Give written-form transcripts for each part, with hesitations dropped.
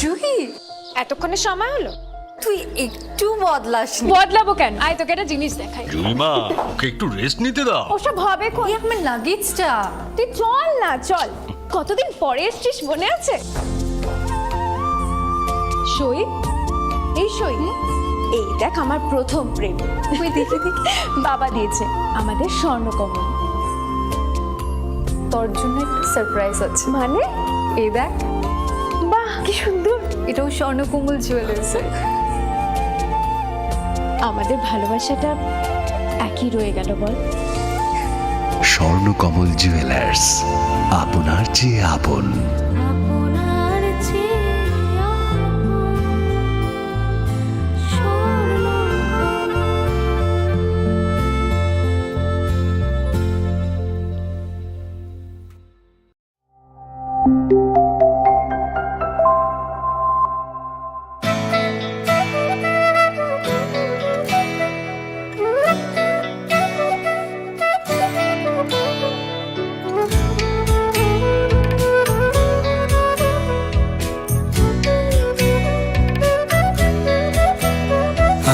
জুহি, এতক্ষণে সময় হলো? তুই একটু বদলাসনি। বদলাবো কেন? আয় তোকে একটা জিনিস দেখাই। জুইমা, ওকে একটু রেস্ট নিতে দাও। ওসব হবে কোন? এই আমার লাগেজটা। তুই চল না, চল। কতদিন পরে এসছিস, মনে আছে? সই, এই সই, এই দেখ আমার প্রথম প্রেম। তুই দেখে দেখি। বাবা দিয়েছে, আমাদের স্বর্ণকমল। তোর জন্য একটা সারপ্রাইজ আছে। মানে? এই দেখ, বাহ কি সুন্দর। এটাও স্বর্ণকমল জুয়েলার্সের। আমাদের ভালোবাসাটা একই রয়ে গেল বল। স্বর্ণকমল জুয়েলার্স, আপনার চেয়ে আপন।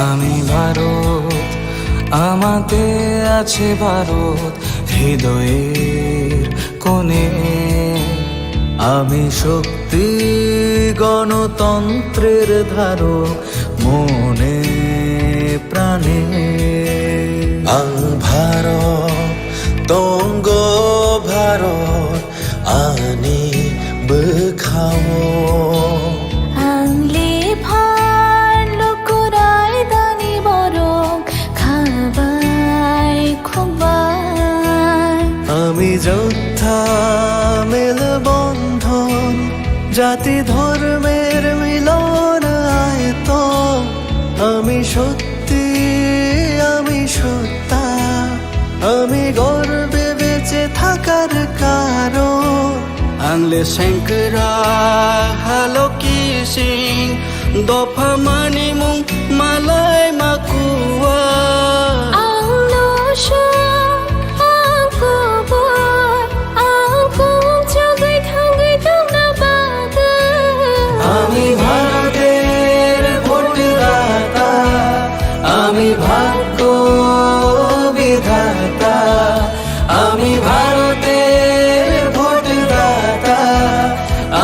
আমি ভারত, আমাতে আছে ভারত হৃদয়ের কোণে। আমি শক্তি গণতন্ত্রের ধারক মনে প্রাণে। ভারত তঙ্গ ভারত আনি বখাও। আমি যোদ্ধা মেল বন্ধন, জাতি ধর্মের মিলন আয়তন। আমি সত্যি, আমি সত্তা, আমি গর্বে বেঁচে থাকার কারণ। আংলে শঙ্করা হালো কি সিং, দফা মানি মুং মালাই মাকুয়া। আমি ভারতের ভোটদাতা, আমি ভাগ্য বিধাতা। আমি ভারতের ভোটদাতা,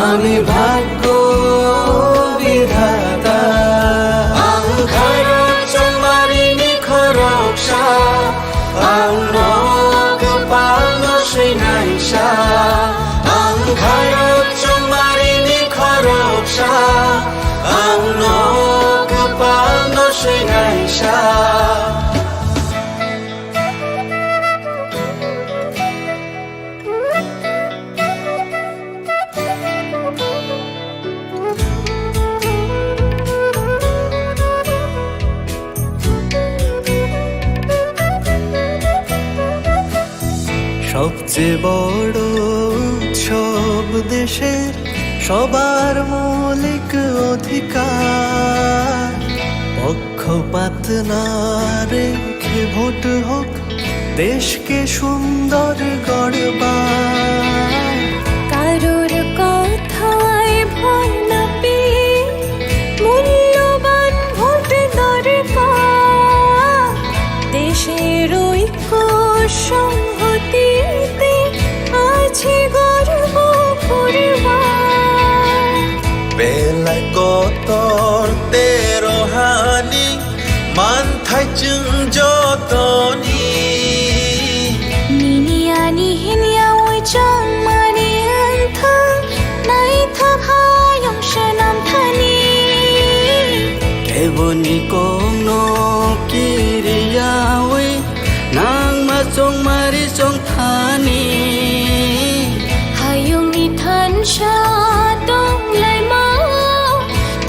আমি ভাগ্য বিধাতা। ভারত চমারিনি খরকসা, আংনক পালন শ্রীনাইসা। ভারত চমারিনি খরকসা, আংনক পালন শ্রীনাইসা। সবচেয়ে বড় উৎসব দেশের, সবার মৌলিক অধিকার। পক্ষপাত না রেখে ভোট হোক, দেশকে সুন্দর গড়বার। কারোর কথায় ভয় না পেয়ে মূল্যবান ভোট দরকার। দেশের ঐক্য সংহতিতে আছে গর্ব করবার। বেলায় কতর তেরো হানি, মান থাইচুং যতনি। নিনিয়ানি হিনিয়া ওই চাং মানি আন্থাং, নাই থাকায়ং সনাম থানি। কেবনি কোনো কিরিয়াওই, নাং মা চং মারি চং থানি। হায়ং নি থান সা দং লাই মা,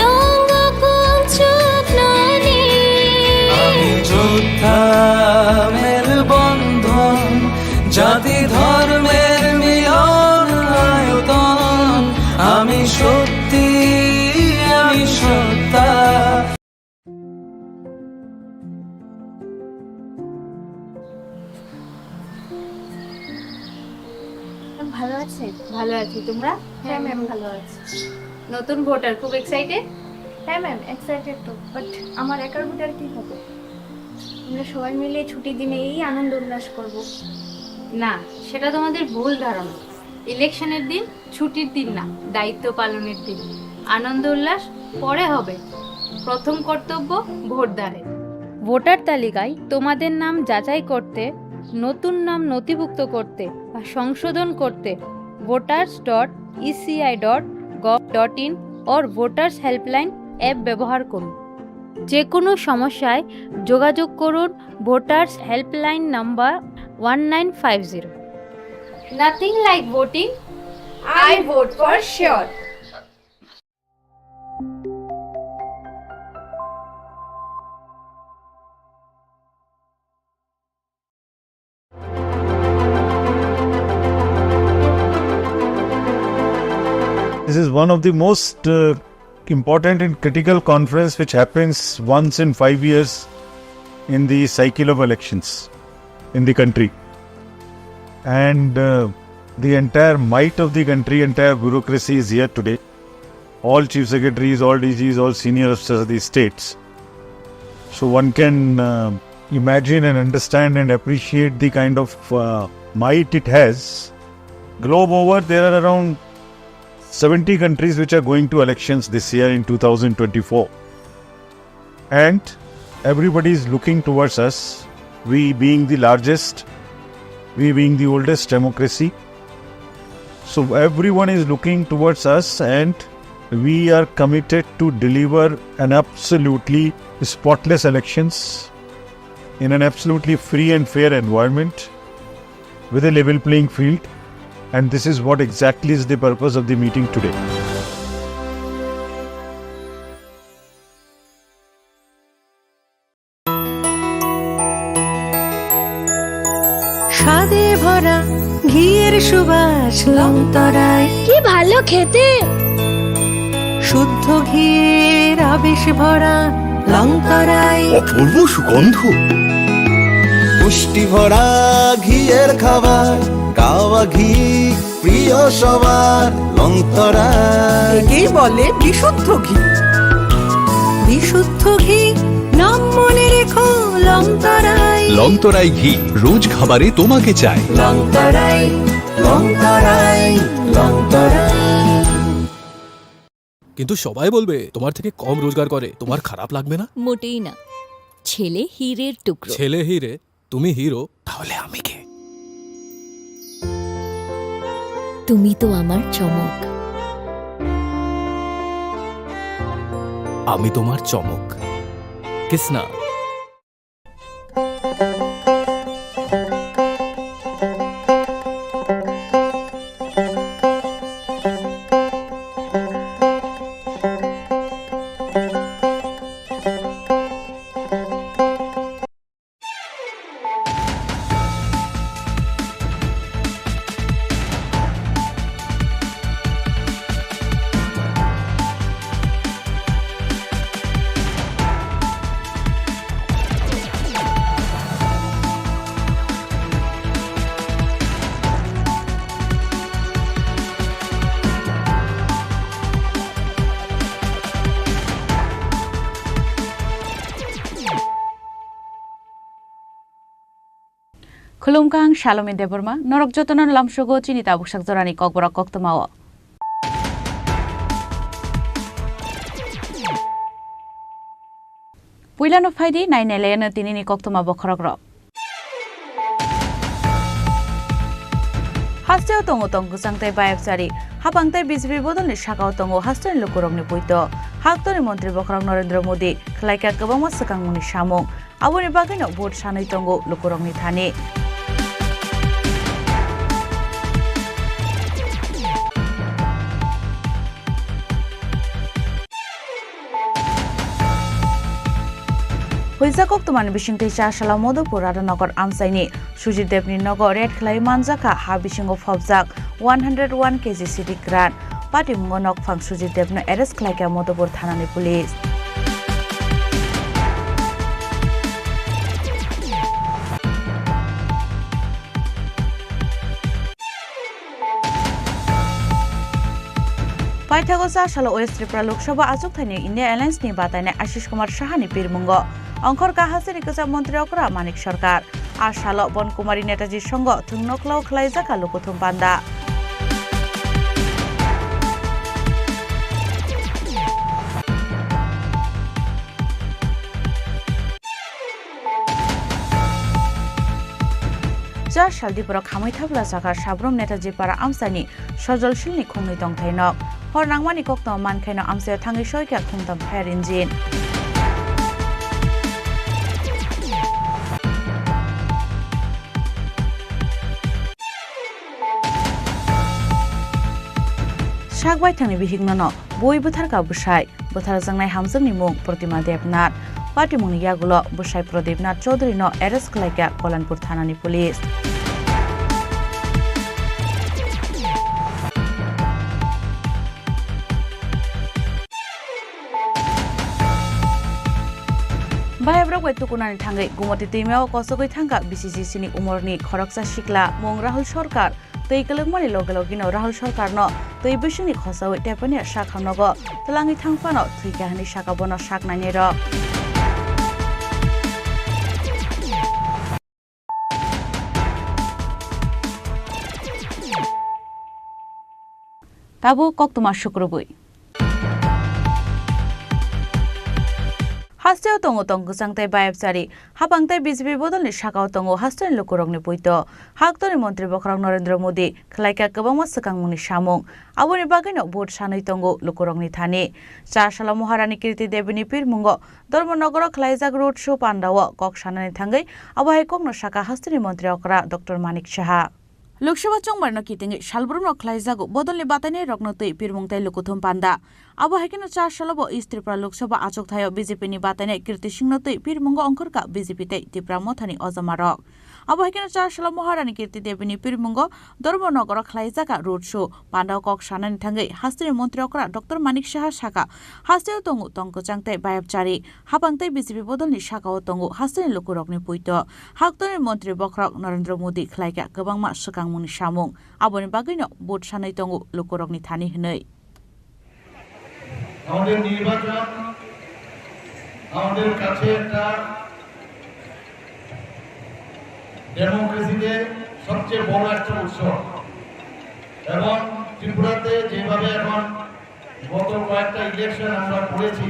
দং গং চুক নানি। আমি যোদ্ধা মেল বন্ধন, জাতি ধর্মের মিলন আয়তন। আমি সত্যি, আমি সত্তা। ভালো আছি, তোমরা? হ্যাঁ ম্যাম, ভালো আছি। নতুন ভোটার খুব এক্সাইটেড? হ্যাঁ ম্যাম, এক্সাইটেড তো, বাট আমার একার ভোটার কি হবে? আমরা সবাই মিলে ছুটির দিনে এই আনন্দ উল্লাস করব। না, সেটা তোমাদের ভুল ধারণা। ইলেকশনের দিন ছুটির দিন না, দায়িত্ব পালনের দিন। আনন্দ উল্লাস পরে হবে, প্রথম কর্তব্য ভোটদানের। ভোটার তালিকায় তোমাদের নাম যাচাই করতে, নতুন নাম নথিভুক্ত করতে বা সংশোধন করতে voters.eci.gov.in or voters helpline app ব্যবহার করুন। যে কোনো সমস্যায় যোগাযোগ করুন voters helpline number 1950। Nothing like voting. I vote for sure. This is one of the most important and critical conference which happens once in 5 years in the cycle of elections in the country. And the entire might of the country, entire bureaucracy is here today. All chief secretaries, all DGs, all senior officers of the states. So one can imagine and understand and appreciate the kind of might it has. Globe over, there are around 70 countries which are going to elections this year in 2024. And everybody is looking towards us, we being the largest, we being the oldest democracy. So everyone is looking towards us and we are committed to deliver an absolutely spotless elections in an absolutely free and fair environment with a level playing field. And this is what exactly is the purpose of the meeting today. স্বাদে ভরা ঘিয়ের সুবাস লংতরায়, কি ভালো খেতে। শুদ্ধ ঘিয়ের আবেশ ভরা লংতরায়, অপূর্ব সুগন্ধ। পুষ্টি ভরা ঘিয়ের খাবার, গাওয়া ঘি প্রিয় সবার লংতরা। একেই বলে বিশুদ্ধ ঘি। বিশুদ্ধ ঘি নাম মনে রেখো লংতরায়। লংতরাই ঘি রোজ খাবারে তোমাকে চাই। লংতরাই লংতরাই লংতরাই। কিন্তু সবাই বলবে তোমার থেকে কম রোজগার করে, তোমার খারাপ লাগবে না? মোটেই না, ছেলে হীরের টুকরো। ছেলে হিরে, তুমি হিরো, তাহলে আমি কে? তুমি তো আমার চমক। আমি তোমার চমক। Kisna? Khulumkang Shalom Deborma, Norok Jotonon Lamshogo, Chini Khorang Tripura, Kokborok Koktomawa. Puilan of Heidi, 9 Elena Tinini Koktoma Bokrogro. Hasteo Tongo Tongo Sangte by Sari, Hapangte Bisbi Bodon is Shakao Tongo, Haston Lukurong Puito, Haktori Montri Bokrong Narendra Modi, Klaika Kabama Sakanguni Shamong, Awuri Bagano Boat Shani Tongo, Lukurong Nitani. Huizakok tuman bishingte Shashala Modopur Nogor Amsaini, Suji Debni Nogor Red Clay Manzaka, Habishingo Fobzak, 101 kg city grant, Pati Monok Fang Suji Debno Eres Claka Modopur Thanani Police. Paithago Salo West Tripura Lok Sabha Ajukthaini India Alliance ni bataina Ashish Kumar Sahani Pirmungo Angkor Kahasiri Kesa Montri Okra Manik Sarkar Ashalo Bon Kumari Netaji Songo Tungnoklau Khlaijaka Lokuthum Panda Ja Shaldipura Khamai Thabla Sakar Sabrum Netaji Para Amsani Sojol Shilni Khungni Tongthainok Hor Nangmani Kokno Mankhaino Amse Thangi Soika Khungtam Phair Injin Shagbai Thangni Bihignono Boi Butharka Bushai Buthar Jangnai Hamjamni Mung Pratima Devnath Party Mungni Yagulo Bushai Pradipnath Chaudhary no arrest khlaika Kolanpur Thanani Police Bayabrok wai tukunani thangai Gumati Timeo Kosogoi Thangka BCC Chini Umorni Khoroksa Shikla Mung Rahul Sarkar Tei Kalengmani Logalogino Rahul Sarkar no Tei Bishini Khosawai Tepani Shakhamnogo Talangi Thangfano Thikahani Shakabono Shaknaniro Tabu Koktuma Shukrubui Hasteo tongo tongo sangtai bayapsari habangtai BJP bodolni sakao tongo hasteni lokorokni poito haktoni mantri bokrang Narendra Modi khlaika kwbangma swkangmungni samung aboni bagino vote sanai tongo lokorokni thani Charsala Maharani Kirti Devini Pirmungo Dharmanagaro khlaijak road show pandao kok sanani thangai abahai kokno saka hasteni mantri okra Dr. Manik Saha Lok Sabha chongbarno kitingi salbrumno khlaijago bodolni bataini roknotui pirmungtai lokuthum panda abo haikino Charsalabo East Tripura Lok Sabha achokthai BJP ni bataini Kirti Singnotui pirmungo angkorka BJP tei Tripura mothani ojamarok abo haikino Charsala Maharani Kirti Devini pirmungo Dharmanagaro khlaijaka road show panda kok sanani thangai hasteni mantri okra Dr. Manik Saha saka hasteo tongo tongko changtai bayapchari habangtai BJP bodolni sakao tongo hasteni lokorokni puito haktoni mantri bokrok Narendra Modi khlaika kwbangma swkang muni samung aboni bagino vote sanai tongo lokorokni thani hinai আমাদের নির্বাচন আমাদের কাছে একটা ডেমোক্রেসিতে সবচেয়ে বড় একটা উৎসব এবং ত্রিপুরাতে যেভাবে এখন গত কয়েকটা ইলেকশন আমরা করেছি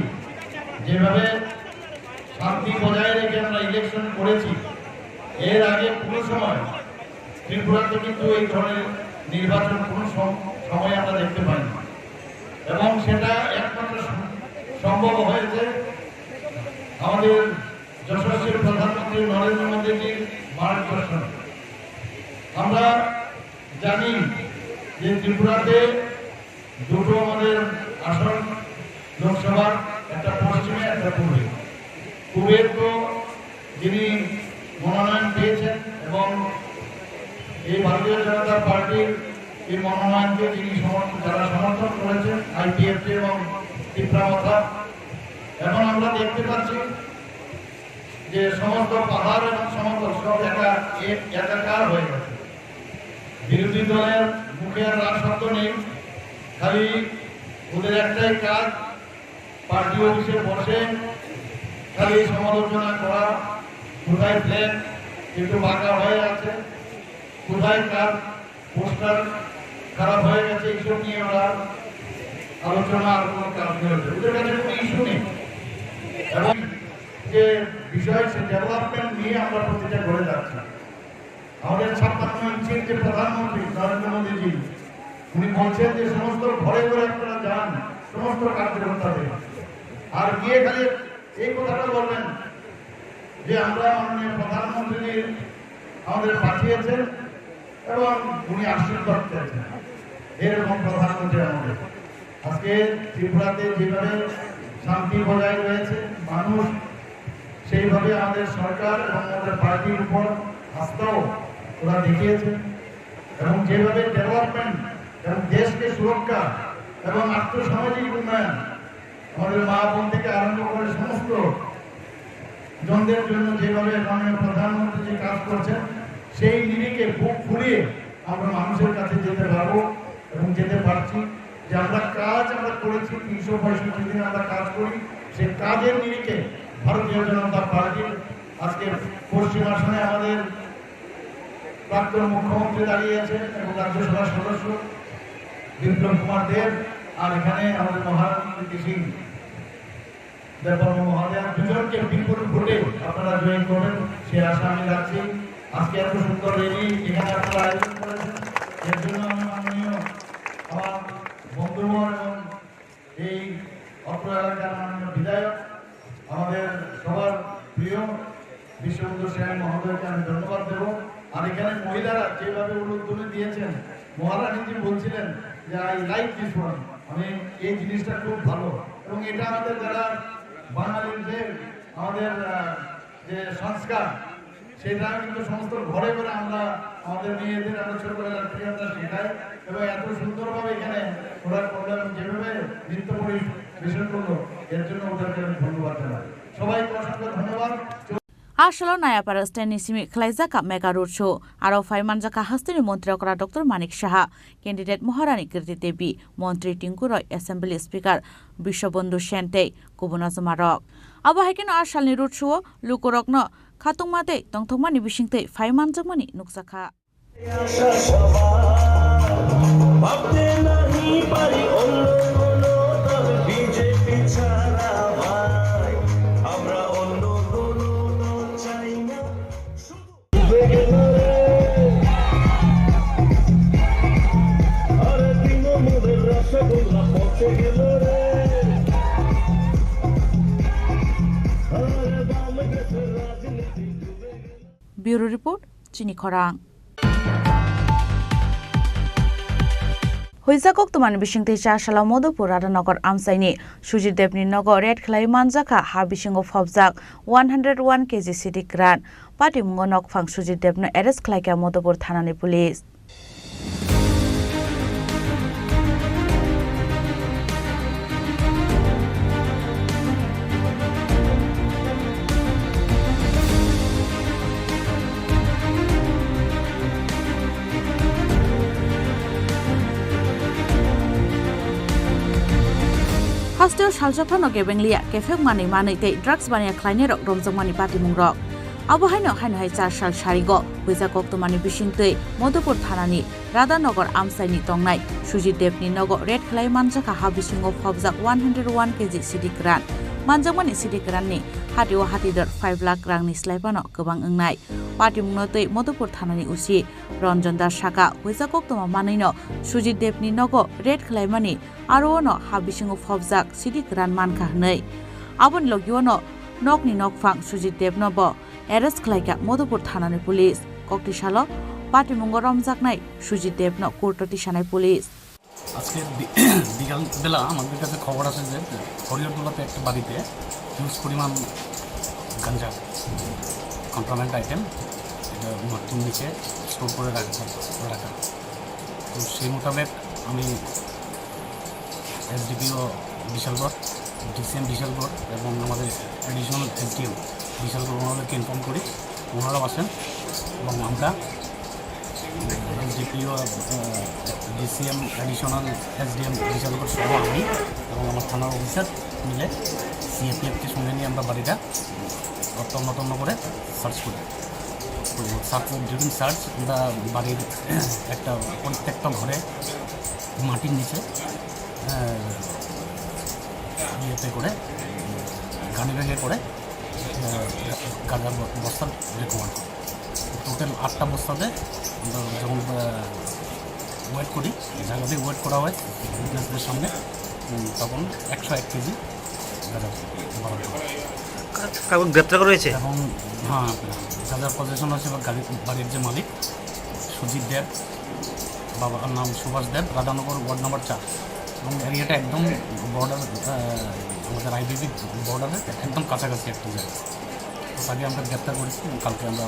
যেভাবে শান্তি বজায় রেখে আমরা ইলেকশন করেছি এর আগে কোনো সময় ত্রিপুরাতে কিন্তু এই ধরনের নির্বাচন কোনো সময় আমরা দেখতে পাইনি এবং সেটা একমাত্র সম্ভব হয়েছে আমাদের যশস্বী প্রধানমন্ত্রী নরেন্দ্র মোদীজির মার্গদর্শন আমরা জানি যে ত্রিপুরাতে দুটো আমাদের আসন লোকসভার একটা পশ্চিমে একটা পূর্বে পূর্বের তো যিনি মনোনয়ন পেয়েছেন এবং এই ভারতীয় জনতা পার্টির এই মনোনয়নকে যিনি যারা সমর্থন করেছেন আইপিএফ এবং ত্রিপুরা মথা এখন আমরা দেখতে পাচ্ছি যে সমস্ত পাহাড় এবং সমতল সব একাকার হয়ে গেছে বিরোধী দলের মুখে আর শব্দ নেই খালি ওদের একটাই কাজ পার্টি অফিসে বসে খালি সমালোচনা করা কোথায় প্লেন একটু বাঁকা হয়ে আছে কোথায় কার পোস্টার খারাপ হয়ে গেছে এইসব নিয়ে ওরা আলোচনা আর কোনো কাজ হয়েছে ওদের কাছে কোনো ইস্যু নেই এবং যে বিষয় সে ডেভেলপমেন্ট নিয়ে আমরা প্রতিটা করে যাচ্ছি আমাদের 56 ইঞ্চির যে প্রধানমন্ত্রী নরেন্দ্র মোদীজি উনি বলছেন যে সমস্ত ঘরে ঘরে আপনারা যান সমস্ত কাজ করতে হবে আর গিয়ে খালি এই কথাটা বলবেন যে আমরা মাননীয় প্রধানমন্ত্রী আমাদের পাঠিয়েছেন এবং উনি আশীর্বাদ পেয়েছেন এরকম প্রধানমন্ত্রী আমাদের আজকে ত্রিপুরাতে যেভাবে শান্তি বজায় রয়েছে মানুষ সেইভাবে আমাদের সরকার এবং আমাদের পার্টির উপর আস্থাও ওরা দেখিয়েছে এবং যেভাবে ডেভেলপমেন্ট এবং দেশকে সুরক্ষা এবং আর্থসামাজিক উন্নয়ন আমাদের মা বোন থেকে আরম্ভ করে সমস্ত জনদের জন্য যেভাবে মাননীয় প্রধানমন্ত্রী যে কাজ করছেন সেই নিরিখে বুক ফুলিয়ে আমরা মানুষের কাছে যেতে পারবো এবং যেতে পারছি যে আমরা করেছি 365 দিন আমরা কাজ করি, সেই কাজের নিরিখে ভারতীয় জনতা পার্টির আজকে পশ্চিম আসনে আমাদের প্রাক্তন মুখ্যমন্ত্রী দাঁড়িয়ে আছেন এবং রাজ্যসভার সদস্য বিপ্লব কুমার দেব, আর এখানে আমাদের মহারানী সিং দেববর্মা মহোদয়, দুজনকে বিপুল ভোটে আপনারা জয়েন করবেন সে আশা আমি রাখছি। আজকে এত সুন্দর রেলি এখানে আপনারা আয়োজন করেছেন, এর জন্য আমি মাননীয় আমার বন্ধুবর এবং এই অত্র এলাকার মাননীয় বিধায়ক আমাদের সবার প্রিয় বিশ্ববন্ধু সেন মহোদয়কে আমি ধন্যবাদ দেব। আর এখানে মহিলারা যেভাবে উদ্যোগে দিয়েছেন, মহারানীজি বলছিলেন যে আই লাইক দিস ওয়ান, আমি এই জিনিসটা খুব ভালো, এবং এটা আমাদের যারা বাঙালির যে আমাদের যে সংস্কার, সেটা কিন্তু সমস্ত ঘরে ঘরে আমরা আমাদের মেয়েদের আমরা ছোটবেলা থেকে আমরা শেখাই, এবং এত সুন্দরভাবে এখানে ওরা করলো এবং যেভাবে নৃত্য পরিবেশন করলো, এর জন্য ওদেরকে আমি ধন্যবাদ জানাই। সবাইকে অসংখ্য ধন্যবাদ। Ashalo Nayapara Stanisimi Klaizaka Mega Road Show, Aro Faimanjaka Hastini Montri Okra Dr. Manik Shaha, Candidate Moharani Kirti Debi, Montri Tinkuroy, Assembly Speaker, Bishobondu Shente, Kubunazumarok. Abahakin Ashalni Road Show, Lukorokno, Katumate, Tongtomani Bishinte, Faimanjamani, Nuksaka. Bureau Report, Chini Khorang. Huizakok tuman bishing te Shala Modopur Radhanagor Amsaini, Sujit Debni Nogor Red Clay Manjaka, Habishing of Hobzak, 101 kg city grant, Party Mungonok Fang Sujit Debno Eres Claika Modopur Thanani Police. Hostel Shaljapano Gebenglia, Kefek Mani Mani, drugs bania Kleinero, Romzomani Party Mungrok. Abuhaino Hanhai Shal Sharigo, Wizakok to Mani Bishinte, Modopur Thanani, Radhanagor Amsaini Tongnai, Sujit Debni Nogo, Red Clay Manjaka Habishing of Hobzak 101 kg city grant. Manjamani city grantni, Hatio Hatidor 5 lakh grangni Slepano, Kabang Ngai. Party Munote, Modopur Thanani Usi, Ronjondar Shaka, Wizakok to Manino, Sujit Debni Nogo, Red Clay Mani, Arono, Habishing of Hobzak, city grant manka nei. Abon Logiono, Nokni Nokfang, Sujit Debnobo, Eres Klaika, Modopur Thanani Police, Koktishalo, Party Mungorom Zaknai, Sujit Debno, Kurtoti Shanai Police. আজকে বিকালবেলা আমাদের কাছে খবর আছে যে হরিহরদোলাতে একটা বাড়িতে huge পরিমাণ গাঞ্জা কন্ট্রাব্যান্ড আইটেম এটা মাটির নিচে স্টোর করে রাখা। তো সেই মোতাবেক আমি এসডিপিও বিশালগড়, ডিসিএম বিশালগড় এবং আমাদের অ্যাডিশনাল এসডিএম বিশালগড় ওনাদেরকে ইনফর্ম করি, ওনারাও আসেন এবং আমরা SDPO DCM additional SDM Bishalgarh সহ আমি এবং আমার থানার অফিসার মিলে সিএপিএফকে সঙ্গে নিয়ে আমরা বাড়িটা তন্ন করে সার্চ করি। তো ডিউরিং সার্চ আমরা বাড়ির একটা প্রত্যেকটা ঘরে মাটির নিচে ইয়েতে করে গানি ব্যাগে করে গাঁজার বস্তা রেকভার করি। টোটাল 8টা বস্তাতে আমরা যখন ওয়েট করি, জায়গাতে ওয়েট করা হয় উইটনেসদের সামনে, তখন 101 কেজি গাঁজা গ্রেপ্তার করা হয়েছে। এবং হ্যাঁ, গাঁজার পজিশন আছে বাড়ির যে মালিক সুজিত দেব, বাবার নাম সুভাষ দেব, রাধানগর ওয়ার্ড নম্বর 4 এবং এরিয়াটা একদম বর্ডার, আমাদের আইবিবি বর্ডারে একদম কাছাকাছি একটা জায়গা। তাকে আমরা গ্রেপ্তার করেছি এবং কালকে আমরা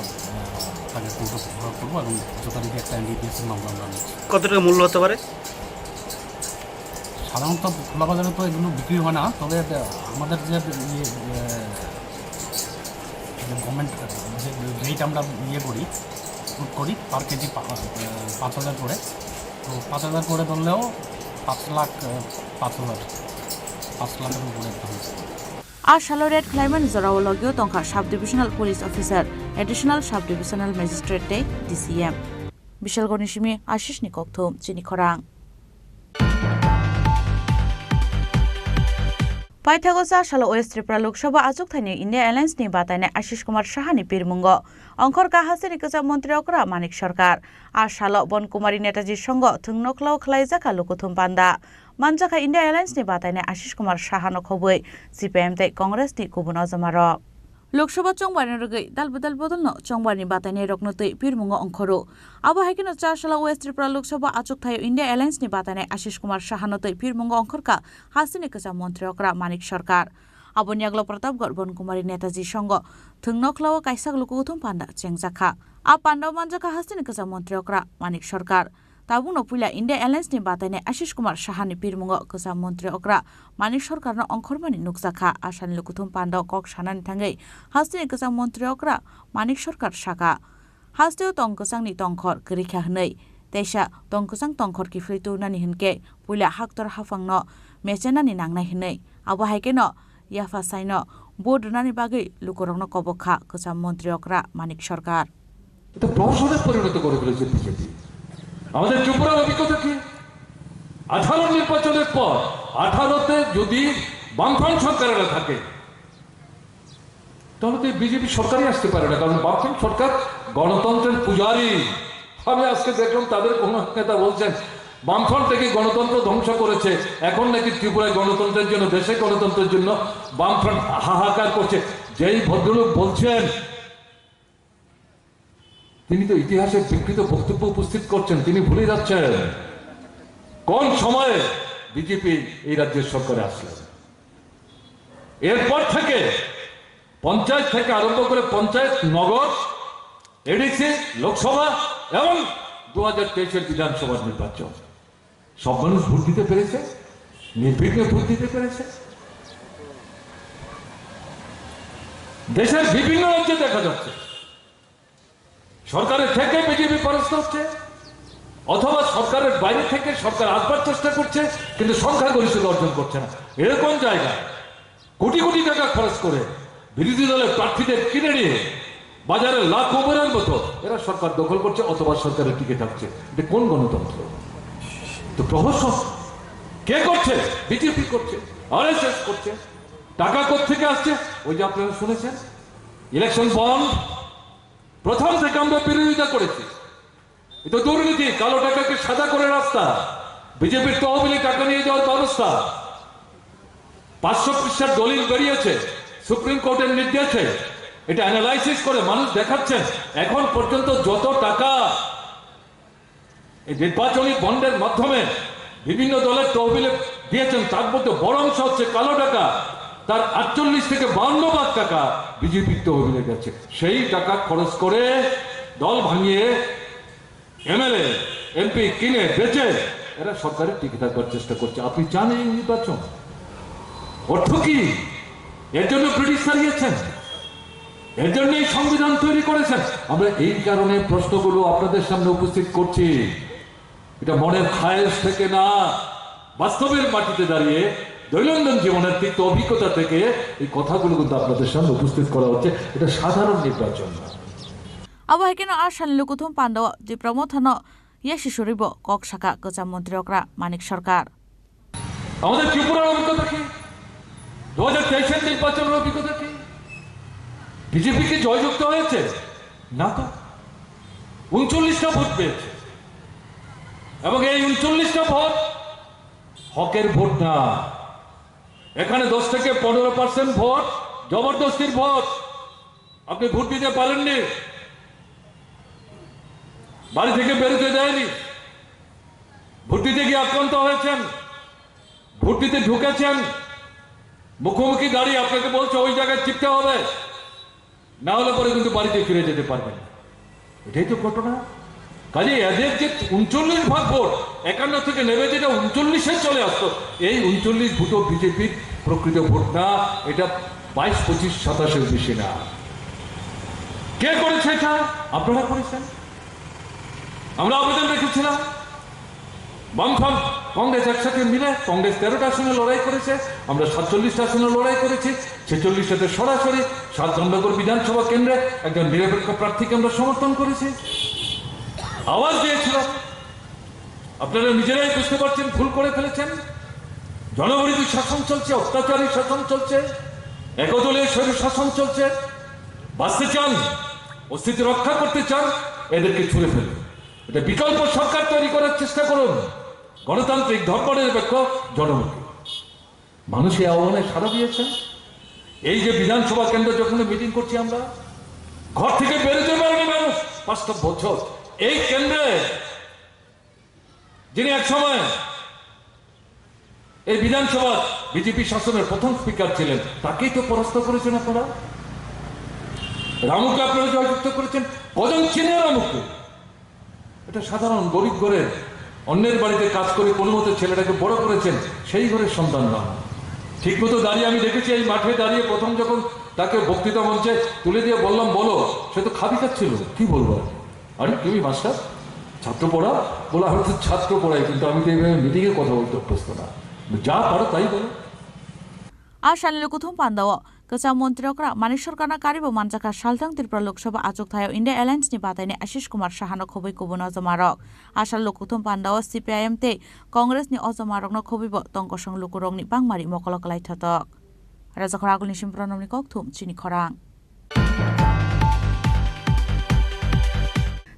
তাকে কোর্টে প্রভাব করবো এবং যথারীতি একটা এনডিপিএসের মামলা আমরা নিচ্ছি। কত টাকা মূল্য হতে পারে? সাধারণত খোলা বাজারে তো এগুলো বিক্রি হয় না, তবে আমাদের যে গভর্নমেন্ট যে রেট আমরা করি পার কেজি 5,000 করে, তো 5,000 করে ধরলেও 5,05,000 উপরে একটা হয়েছে। আর সালোরেট ক্লাইমেট জরাও লগিও তংখা sub divisional police officer additional sub divisional magistrate ডে ডিসিএম বিশাল গণিসিমি আশিস নিকথম চিনি খরাং পাইথাগোসা সালো ওয়েস্ট ত্রিপুরা লোকসভা আজক থাইনি ইন্ডিয়া এলায়েন্স নি বাতাইনে আশিস কুমার সাহানি পিরমুঙ্গ অঙ্কর কাহাসে নিকজা মন্ত্রী অকরা মানিক সরকার আর সালো বনকুমারী নেতাজির সঙ্গ থুংনকলাও খালাইজাকা লোকথুম পান্দা মানজাকা ইন্ডিয়া এলায়েন্স নি বাতাইনে আশিস কুমার সাহানো খবই সিপিএম তাই কংগ্রেস নি কুবুন অজমার লোকসভা চংবানি রগৈ দালবদল বদলনো চংবানি বাতাইনে রকনতৈ পিরমুঙ্গ অঙ্করো আবো হাইকিনো 4 সালা ওয়েস্ট ত্রিপুরা লোকসভা আজক থাই ইন্ডিয়া এলায়েন্স নি বাতাইনে আশিস কুমার সাহানতৈ পিরমুঙ্গ অঙ্করকা হাসিনি কচা মন্ত্রী অকরা মানিক সরকার আবনিয়াগলো প্রতাপগড় বনকুমারী নেতাজি সঙ্গ থুংনকলাও কাইসাক লুকুথুম পান্ডা চেংজাখা আ পান্ডাও মানজাকা হাসিনি কচা মন্ত্রী অকরা মানিক সরকার তাবুনো পুইলা ইন্ডিয়া এলায়েন্স নি বাতাইনে আশিস কুমার সাহানি পিরমুঙ্গ কচা মন্ত্রী অকরা মানিক সরকারনো অঙ্করমানি নুকজাখা আসানি লুকুথুম পান্ডাও কক সানানি থাঙ্গৈ হাসিনি কচা মন্ত্রী অকরা মানিক সরকার শাখা হাসতেও তংকসাংনি তংখর গরিখা হनै তেইসা তংকসাং তংখর কিফ্লি তুনানি হিনকে পুইলা হাক্তর হাফাংনো মেচেনানি নাংনাই হनै আবো হাইকেनो ইয়াফা সাইনো বোর্ডনানি বাগৈ লুকরংনো কবখা কচা মন্ত্রী অকরা মানিক সরকার এটা প্রহসনে পরিণত করে ফেলেছে বিজেপি। আমাদের ত্রিপুরার অভিজ্ঞতা কি? 18 নির্বাচনের পর 18তে যদি বামফ্রন্ট সরকারেরা থাকে তাহলে তো বিজেপি সরকারই আসতে পারে না, কারণ বামফ্রন্ট সরকার গণতন্ত্রের পূজারী। আমি আজকে দেখলাম তাদের কোন নেতা বলছেন বামফ্রন্ট থেকে গণতন্ত্র ধ্বংস করেছে, এখন নাকি ত্রিপুরায় গণতন্ত্রের জন্য, দেশে গণতন্ত্রের জন্য বামফ্রন্ট হাহাকার করছে। যেই ভদ্রলোক বলছেন তিনি তো ইতিহাসের বিকৃত বক্তব্য উপস্থিত করছেন, তিনি ভুলে যাচ্ছেন কোন সময়ে বিজেপি এই রাজ্যের সরকারে আসলো। এরপর থেকে পঞ্চায়েত থেকে আরম্ভ করে পঞ্চায়েত, নগর, এডিসি, লোকসভা এবং 2023-এর বিধানসভা নির্বাচন সব মানুষ ভোট দিতে পেরেছে, নির্বিঘ্নে ভোট দিতে পেরেছে। দেশের বিভিন্ন রাজ্যে দেখা যাচ্ছে সরকারের থেকে বিজেপি পরাস্ত হচ্ছে, অথবা সরকারের বাইরে থেকে সরকার আসবার চেষ্টা করছে কিন্তু সংখ্যাগরিষ্ঠতা অর্জন করছে না। এরকম জায়গায় কোটি কোটি টাকা খরচ করে বিরোধী দলের প্রার্থীদের কিনে নিয়ে বাজারে লাখ ওভারের মতো এরা সরকার দখল করছে অথবা সরকারের টিকে থাকছে। এটা কোন গণতন্ত্র? তো প্রহসন কে করছে? বিজেপি করছে, আরএসএস করছে। টাকা কোত্থেকে আসছে? ওই যে আপনারা শুনেছেন ইলেকশন বন্ড, প্রথম থেকে আমরা বিরোধিতা করেছি। এটা দুর্নীতি, কালো টাকাকে সাদা করে রাস্তা, বিজেপির তহবিলে টাকা নিয়ে যাওয়ার ব্যবস্থা। 500 পৃষ্ঠার দলিল বেরিয়েছে সুপ্রিম কোর্টের নির্দেশে, এটা অ্যানালাইসিস করে মানুষ দেখাচ্ছেন এখন পর্যন্ত যত টাকা এই নির্বাচনী বন্ডের মাধ্যমে বিভিন্ন দলের তহবিলে দিয়েছেন তার মধ্যে বড় অংশ হচ্ছে কালো টাকা। তার 48 থেকে 52 লাখ টাকা বিজেপির তহবিলে গেছে। সেই টাকা খরচ করে দল ভাঙিয়ে এমএলএ এমপি কিনে বেচে এরা সরকারের টিকে থাকবার চেষ্টা করছে। আপনি চান এই নির্বাচন? অর্থ কি? এর জন্য ব্রিটিশ হারিয়েছেন, এর জন্য এই সংবিধান তৈরি করেছেন। আমরা এই কারণে প্রশ্নগুলো আপনাদের সামনে উপস্থিত করছি। এটা মনের খায়েশ থেকে না, বাস্তবের মাটিতে দাঁড়িয়ে দৈনন্দিন জীবনের তিক্ত অভিজ্ঞতা থেকে এই কথাগুলো কিন্তু আপনাদের সামনে উপস্থিত করা হচ্ছে। এটা সাধারণ নির্বাচন না। আবো হাইকেনো আর সানিলু কুথুম পান্ডাও যে প্রমথন ইয়া শিশুরিব কক শাখা কচা মন্ত্রী অকরা মানিক সরকার। আমাদের ত্রিপুরার অভিজ্ঞতা কি? 2023-এর নির্বাচনের অভিজ্ঞতা কি? বিজেপি কি জয়যুক্ত হয়েছে? না তো, 39টা ভোট পেয়েছে এবং এই 39টা ভোট হকের ভোট না। এখানে 10 থেকে 15% ভোট জবরদস্তির ভোট। আপনি ভোট দিতে পারেননি, বাড়ি থেকে বেরোতে দেয়নি, ভোট দিতে গিয়ে আক্রান্ত হয়েছেন, ভোট দিতে ঢুকেছেন, মুখোমুখি দাঁড়িয়ে আপনাকে বলছে ওই জায়গায় চিপতে হবে, না হলে পরে কিন্তু বাড়িতে ফিরে যেতে পারবেন। এটাই তো ঘটনা। কাজে এদের যে 39 ভোট 51 থেকে নেমে যেটা 39-এ চলে আসতো, এই 39 ভোটও বিজেপির প্রকৃত ভোট না। এটা 22, 25, 27-এর বেশি না। কে করেছে এটা? আপনারা করেছেন। আমরা আবেদন রেখেছিলাম বামফ্রন্ট কংগ্রেস একসাথে মিলে কংগ্রেস 13টা আসনে লড়াই করেছে, আমরা 47টা আসনে লড়াই করেছি। 46টাতে সরাসরি সাতনগর বিধানসভা কেন্দ্রে একজন নিরপেক্ষ প্রার্থীকে আমরা সমর্থন করেছি, আওয়াজ দিয়েছিলাম। আপনারা নিজেরাই বুঝতে পারছেন ভুল করে ফেলেছেন। জনবিরোধী শাসন চলছে, অত্যাচারী শাসন চলছে, একদলীয় স্বৈর শাসন চলছে। বাঁচতে চান, অস্তিত্ব রক্ষা করতে চান, এদেরকে ছুঁড়ে ফেলুন। এটা বিকল্প সরকার তৈরি করার চেষ্টা করুন, গণতান্ত্রিক ধর্মনিরপেক্ষ জনমুখী। মানুষ এই আহ্বানে সাড়া দিয়েছেন। এই যে বিধানসভা কেন্দ্র যখন মিটিং করছি আমরা, ঘর থেকে বেরোতে পারেনি মানুষ 5টা বছর। এই কেন্দ্রে যিনি এক সময় এই বিধানসভা বিজেপি শাসনের প্রথম স্পিকার ছিলেন, তাকেই তো পরাস্ত করেছেন আপনারা। রামুকে আপনারা জয়যুক্ত করেছেন, কজন চিনে রামুকে? এটা সাধারণ গরিব ঘরে অন্যের বাড়িতে কাজ করে কোনো মতো ছেলেটাকে বড় করেছেন, সেই ঘরের সন্তান না। ঠিক মতো দাঁড়িয়ে আমি দেখেছি এই মাঠে দাঁড়িয়ে প্রথম যখন তাকে বক্তৃতা মঞ্চে তুলে দিয়ে বললাম বলো, সে তো খাবি খাচ্ছিল। কি বলবো? আরে তুমি মাস্টার, ছাত্র পড়া? বলে আমি তো ছাত্র পড়াই, কিন্তু আমি তো এইভাবে মিটিংয়ে কথা বলতে অভ্যস্ত না। যা পারো তাই বলো। Ashan Lukutum Pandawa, Kasa Montrokra, Manishorkana Karibo Manjaka, Shaltang Tripura Lok Sabha Ajok India Alliance ni Batane Ashish Kumar Shahana Kobi Kubono Zamarok. Ashan Lukutum Pandawa CPIM te Congress ni Ozamarok no Kobibo, Tonkosong Lukurong ni Bangmari Mokolok Laitatok. Razakaragul ni Shimpronom ni Koktum, Chini Khorang.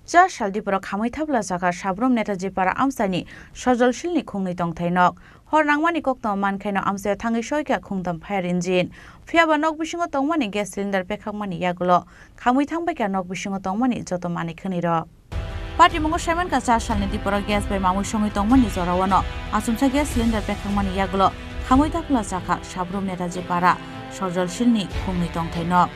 Ja Shaldipura Kamai Tabla Zaka Shabrom Netaji para Amsani, Shajal Shilni Kungni Tong Tainok. Hornangmani kokto mankaino amse thangi shoika khungtam fire engine phiaba nok bisingo tongmani gas cylinder pekhakmani yagulo khamui thangbeka nok bisingo tongmani joto mani khniro party mongo shaman ka 4 salni dipora gas bai mamui songi tongmani jorawano asumsa gas cylinder pekhakmani yagulo khamui tapla jaka sabrom netaji para sojol silni khungni tongthaino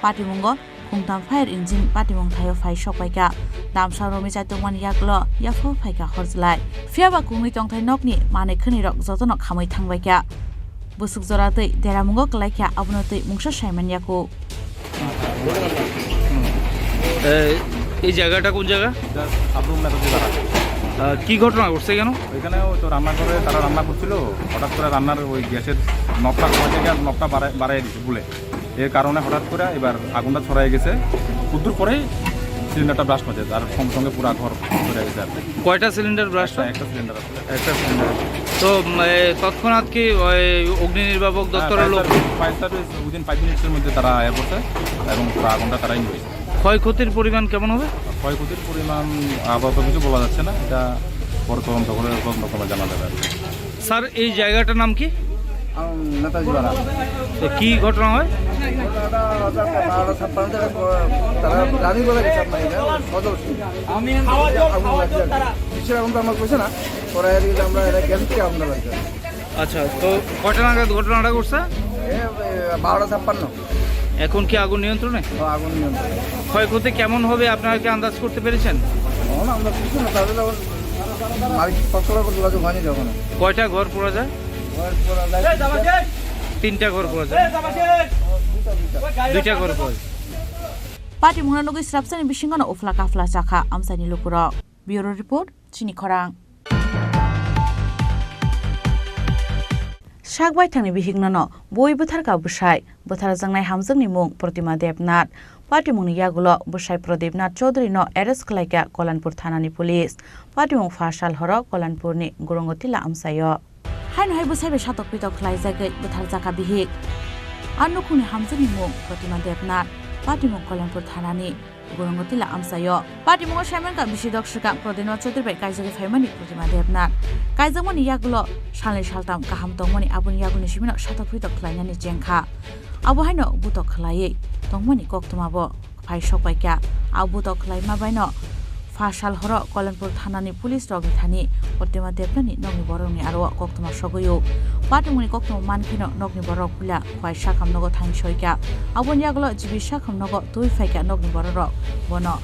party mongo khungtam fire engine party mong thayo phai shokpaika damsa romi chaitongmani yaklo yafo phaika horjlai phiaba khungni tongthai nokni mane khunirok jotono khamai thangbaika busuk joratei deramungo klaikya abunotei mungsa saiman yaku এই জায়গাটা কোন জায়গা? সাবরুম না কি ঘটনা ঘটছে কেন? ওইখানে তো রান্না করে তারা রান্না করছিল, হঠাৎ করে রান্নার ওই গ্যাসের নবটা কমে থেকে নবটা বাড়াই দিচ্ছে বলে, এর কারণে হঠাৎ করে এবার আগুনটা ছড়াই গেছে। কুদ্দুর পরেই সিলিন্ডারটা ব্লাস্ট হয়েছে, আর সঙ্গে সঙ্গে পুরো ঘর ছড়াই গেছে। আর কয়টা সিলিন্ডার ব্লাস্ট হয়? একটা সিলিন্ডার আছে। একটা সিলিন্ডার। তো তৎক্ষণাৎ কি অগ্নি নির্বাপক দপ্তরের লোক ফায়ার সার্ভিস উইদিন 5 মিনিটের মধ্যে তারা আয়া করছে এবং পুরো আগুনটা তারাই নিয়েছে। ক্ষয়ক্ষতির পরিমাণ কেমন হবে? ক্ষয়ক্ষতির পরিমাণ আপাতত কিছু বলা যাচ্ছে না, এটা পরে তদন্ত করে জানা যাবে। স্যার এই জায়গাটার নাম কি? নেতাজি পাড়া। কি ঘটনা হয়? তারা রানি বলে গেছে আপনার আগুন তো আমার কইছে না, পরে আমরা এটা গ্যাস থেকে আগুন লাগছে। আচ্ছা, তো কয়টা নাগাদ ঘটনাটা ঘটছে? 12:56। এখন কি আগুন নিয়ন্ত্রণে? আগুন নিয়ন্ত্রণে। ক্ষয়ক্ষতি কেমন হবে আপনারা কি আন্দাজ করতে পেরেছেন? আমরা কিছু না, তাহলে যখন মালিক পক্ষরা করে যোগাযোগ হয়নি যখন। কয়টা ঘর পোড়া যায়? 3টা ঘর পোড়া যায়, 2টা ঘর পোড়া যায়। Party Munanogi Strapsani Bishingano Ufla Kafla Chaka Amsani Lukuro. Bureau Report, Chini Khorang. Shagbai Tangni Bihignano, Boy Butarka Bushai, Butarazangai Hamzani Mung, Protima Debnat, Party Muni Yagulo, Bushai Prodebnat Chodri no Eres Klaika, Kolanpur Thanani Police, Party Mung Fashal Horo, Kolanpurni, Gurungotila Amsayo. Hain Hai Busai Shatok Pitok Klaizagate, Butarzaka Bihik. Anukuni Hamzani Mung, Protima Debnat. Party Mong Kolanpur Thanani Gurungotila Amsayo Party Mong Shaman ka Bishidok Shika Prodeno Chodri bai Kaizagi Famani Protima Debnat Kaizamoni Yagulo Shalni Shaltam Kaham Tongmoni Abun Yaguni Shimino Shatok Pitok Klainani Jengkha Abu Haino Butok Klai Tongmoni Koktumabo Phai Shokpaika Abu Butok Klai Mabaino Fashal Horo Kolanpur Thanani Police Rogi Thani Protima Debnani Nogni Boroni Aro Koktuma Shogoyo Party Muni Koktuma Mankino Nogni Borok Pula Khwai Shakam Nogo Thang Shoika Abun Yaglo Jibi Shakam Nogo Tui Faika Nogni Borok Bono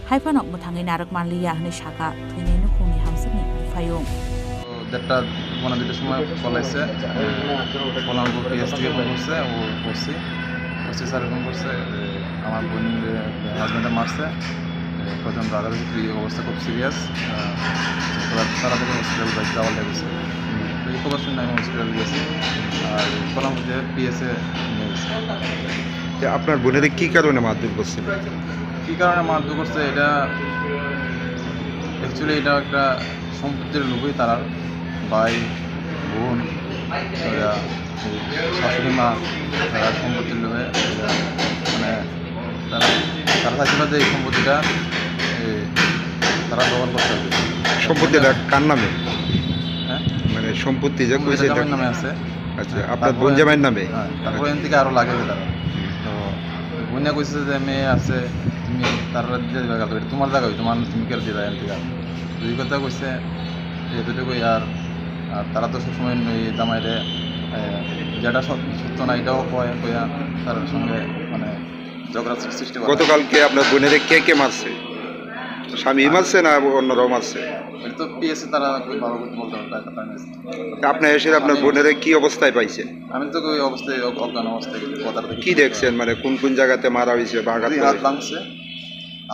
Haipano Mutangi Narak Manliya Hani Shaka Twini Nukuni Hamsani Fayung একটা মানে দুটোর সময় call আসছে, কলামপুর PS থেকে phone করছে, ও OC sir phone করছে আমার বোন হাজব্যান্ডে মারছে, প্রচণ্ড আঘাত হয়েছে, অবস্থা খুব সিরিয়াস। তাড়াতাড়ি হসপিটাল যাওয়া লেগেছে, এই খবর শুনে আমি হসপিটাল গেছি, আর কলামপুরে পিএসএ নিয়ে গেছি। আপনার বোনের কি কারণে মারধর করছিল? কী কারণে মারধর করছে এটা অ্যাকচুয়ালি এটা একটা সম্পত্তির লোভই, তারা ভাই বোন শাশুড়ি মা, তারা সম্পত্তির লোভে মানে তারা চাইছিল যে এই সম্পত্তিটা তারা দখল করতে হবে। সম্পত্তিটা কার নামে? হ্যাঁ, মানে সম্পত্তি যে কইছে জামাইয়ের নামে আছে। আচ্ছা, আপনার বোন জামাইয়ের নামে? হ্যাঁ, তারপরে এখান থেকে আরও লাগে তারা। তো বোনা কইছে যে মেয়ে আছে, তুমি তার দিয়ে দেবে, এটা তোমার জায়গা, তুমি কেন দিয়ে দেয় এখান থেকে। দুই কথা কইছে এতটুকুই। আর তারা তো সবসময় এই জামাইরে যেটা সত্য না এটাও কয়া তার সঙ্গে মানে ঝগড়া সৃষ্টি করে। গতকালকে আপনার বোনের কে মারছে? স্বামী মারছে না অন্যরাও মারছে? এটা তো পিএসএ তারা ভালো করতে বলতে পারবে। আপনি এসে আপনার বোনের কি অবস্থায় পাইছেন? আমি তো ওই অবস্থায় অজ্ঞান অবস্থায় কি দেখছেন, মানে কোন কোন জায়গাতে মারা হয়েছে বা আঘাত? হাত ভাঙছে,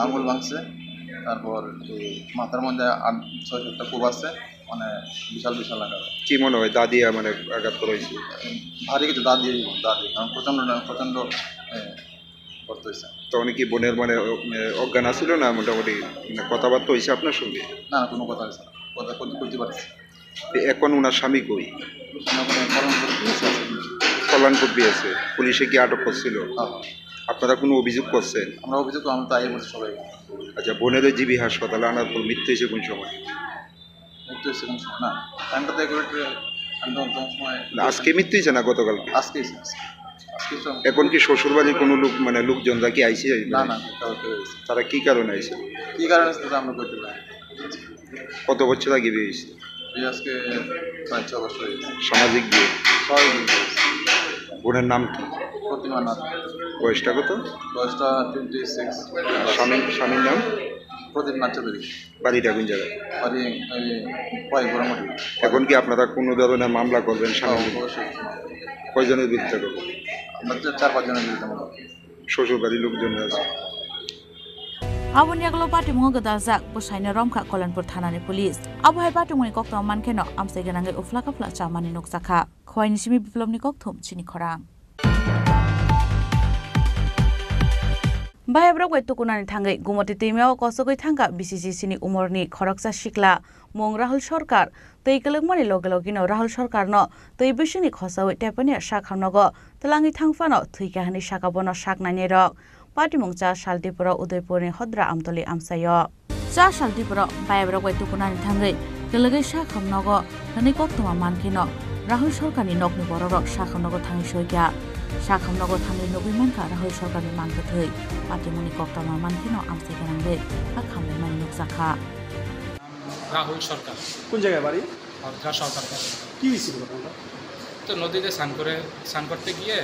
আঙুল ভাঙছে, তারপর এই মাথার মধ্যে 6-7টা কোপ আছে, মানে বিশাল বিশাল আঘাত। কি মনে হয় দাদি মানে আঘাত করা হয়েছে? ভারী কিছু দাদি, কারণ প্রচণ্ড করতে হয়েছে। তখন কি বোনের মানে অজ্ঞান আসছিল না? মোটামুটি কথাবার্তা হয়েছে আপনার সঙ্গে? না, কোনো কথা হয়েছে না, কথা করতে পারছি। এখন ওনার স্বামী কই? কল্যাণপুর পেয়েছে। পুলিশে কি আটক করছিল? আপনারা কোনো অভিযোগ করছেন? আমরা অভিযোগ আমরা তাই বলছি সবাই। আচ্ছা, বোনের জিবি হাসপাতালে আনার পর মৃত্যু হয়েছে কোন সময়? মৃত্যু হয়েছে কোন সময় না, টাইমটা তো আজকে মৃত্যু হয়েছে না গতকালকে? আজকে। এখন কি শ্বশুরবাড়ির কোনো লোক মানে লোকজনরা কি আইছে? না, তারা কি কারণে আইছে? কি কারণে আমরা করতে পারি। কত বছর আগে বিয়ে হয়েছে? আজকে 5-6 বছর হয়ে গেছে। সামাজিক বিয়ে? বোনের নাম কি? প্রতিমা নাথ। বয়সটা কত? বয়সটা 26। স্বামীর নাম? প্রদীপ নাথ চৌধুরী। বাড়িটা কোন জায়গায়? বাড়ি বড়মাটি। এখন কি আপনারা কোনো ধরনের মামলা করবেন? কয়জনের বিরুদ্ধে করবেন? আমরা 4-5 জনের বিরুদ্ধে মামলা। শ্বশুর বাড়ির লোকজন আছে? Abun yaklo pati mo gada zak busaina romkha Kolanpur thanani police. Abu hai pati moni kokto mankeno amse ganangai ufla kapla chamani noksakha. Khwaini simi biplobni kokthum Chini Khorang. Bahebrok wai tukunani thangai gumoti teimao kosogoi thangka BCC sini umorni khoroksa shikla mong Rahul Sarkar tei kelengmani logelogino Rahul Sarkar no tei bisini khosawai tepani shakhamnogo telangi thangfano thuikahani shakabono shaknani rok. Party mongcha Shaltipura Udaipurni Hodra Amtoli Amsayo. Cha Shaltipura Bahebrok wai tukunani thangai kelegai shakhamnogo nani koktoma mankino Rahul Sarkarni nokni bororok shakhamnogo thangi soikya. Shakhamnogo thangi nogui manka Rahul Sarkarni manka thei. Party moni koktoma mankino amse ganangai hakhamni mani noksakha. Rahul সরকার। কোন জায়গায় বাড়ি? ভদ্রা সরকার। কি হয়েছিল ঘটনাটা? তো নদীতে স্নান করতে গিয়ে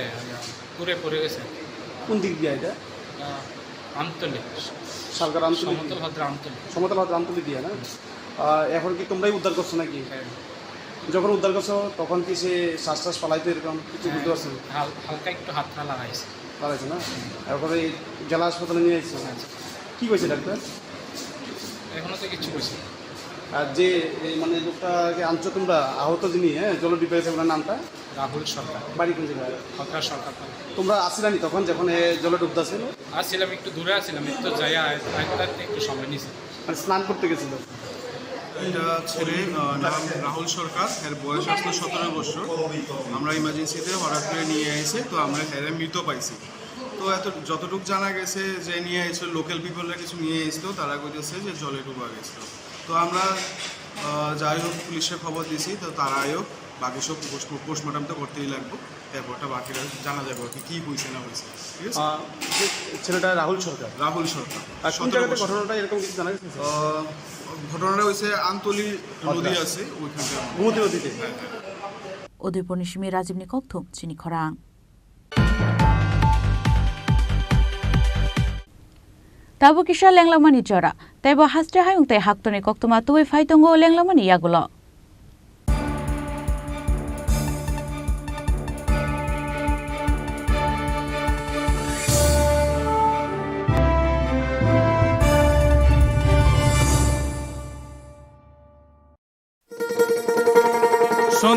পুরে পড়ে গেছে। কোন দিক দিয়ে এটা? আমতলি। সরকার আমতলি? সমতল ভদ্রা আমতলি। সমতল ভদ্রা আমতলি দিয়ে না? এখন কি তোমরাই উদ্ধার করছো নাকি? যখন উদ্ধার করছো তখন কি সে শ্বাস পালাইতে এরকম কিছু বুঝতে পারছো? হালকা একটু হাতটা লাগাইছে না? এরপরে জেলা হাসপাতালে নিয়ে এসেছো? কি কইছে ডাক্তার? এখনো তো কিছু কইছে। আর যে মানে লোকটাকে আনছো তোমরা, আহত যিনি, জলডি পেয়েছে ওনার নামটা? রাহুল সরকার। বাড়ি কোন জায়গায়? ভদ্রা সরকার। তোমরা আসছিলানি তখন যখন জলে ডুবতে ছিল? আসছিলাম, একটু দূরে আসছিলাম, একটু যাই একটু সময় নিয়েছি। মানে স্নান করতে গেছিল? এটা ছেলে নাম রাহুল সরকার, এর বয়স আসলো 17 বছর। আমরা ইমার্জেন্সিতে হঠাৎ করে নিয়ে এসে তো আমরা হেরে মৃত পাইছি। তো যতটুকু জানা গেছে যে নিয়ে এসেছিল লোকাল পিপলরা কিছু নিয়ে এসেছিল, তারা কইতেছে যে জলে ডুবা গেছিল। তো আমরা যাই হোক পুলিশে খবর দিয়েছি, তো তারাই হোক বাকি সব পোস্টমর্টম তো করতেই লাগবো, তারপরটা বাকিরা জানা যাবে কি হয়েছে না হয়েছে। ঠিক আছে? ছেলেটা রাহুল সরকার? রাহুল সরকার। আর কোন জায়গাতে ঘটনাটা এরকম কিছু জানা গেছে? ঘটনাটা হয়েছে আমতলি নদী আছে ওইখানটা, গোমতী নদীতে। Udaipur ni simi Rajib ni kokthum Chini Khorang. Tabu kisha lenglamani jora taibo hastre hayung tai haktoni koktoma tuwi faitongo lenglamani yagulo.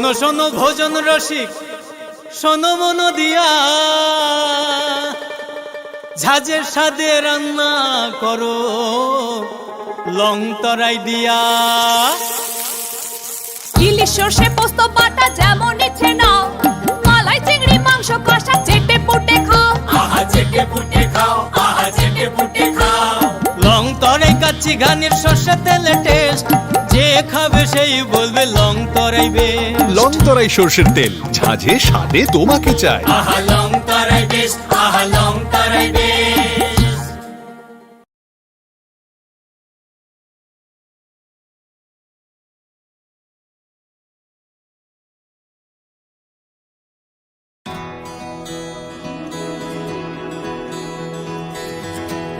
শোনো শোনো ভোজন রসিক শোনো মন দিয়া ঝাঁঝের সাদে রান্না করো লং তরাই দিয়া ইলিশ সর্ষে পোস্ত বাটা যেমন ইচ্ছে নাও মালাই চিংড়ি মাংস কষা চেটে পুটে খাও আহা চেটে পুটে খাও আহা চেটে পুটে খাও লং তরাই কাচ্চি ঘানির সর্ষে তেলে টেস্ট যে খাবে সেই বলবে লং তরাই বেশ লং তরাই সর্ষের তেল ঝাঁঝে স্বাদে তোমাকে চাই আহা লং তরাই বেশ আহা লং তরাই বেশ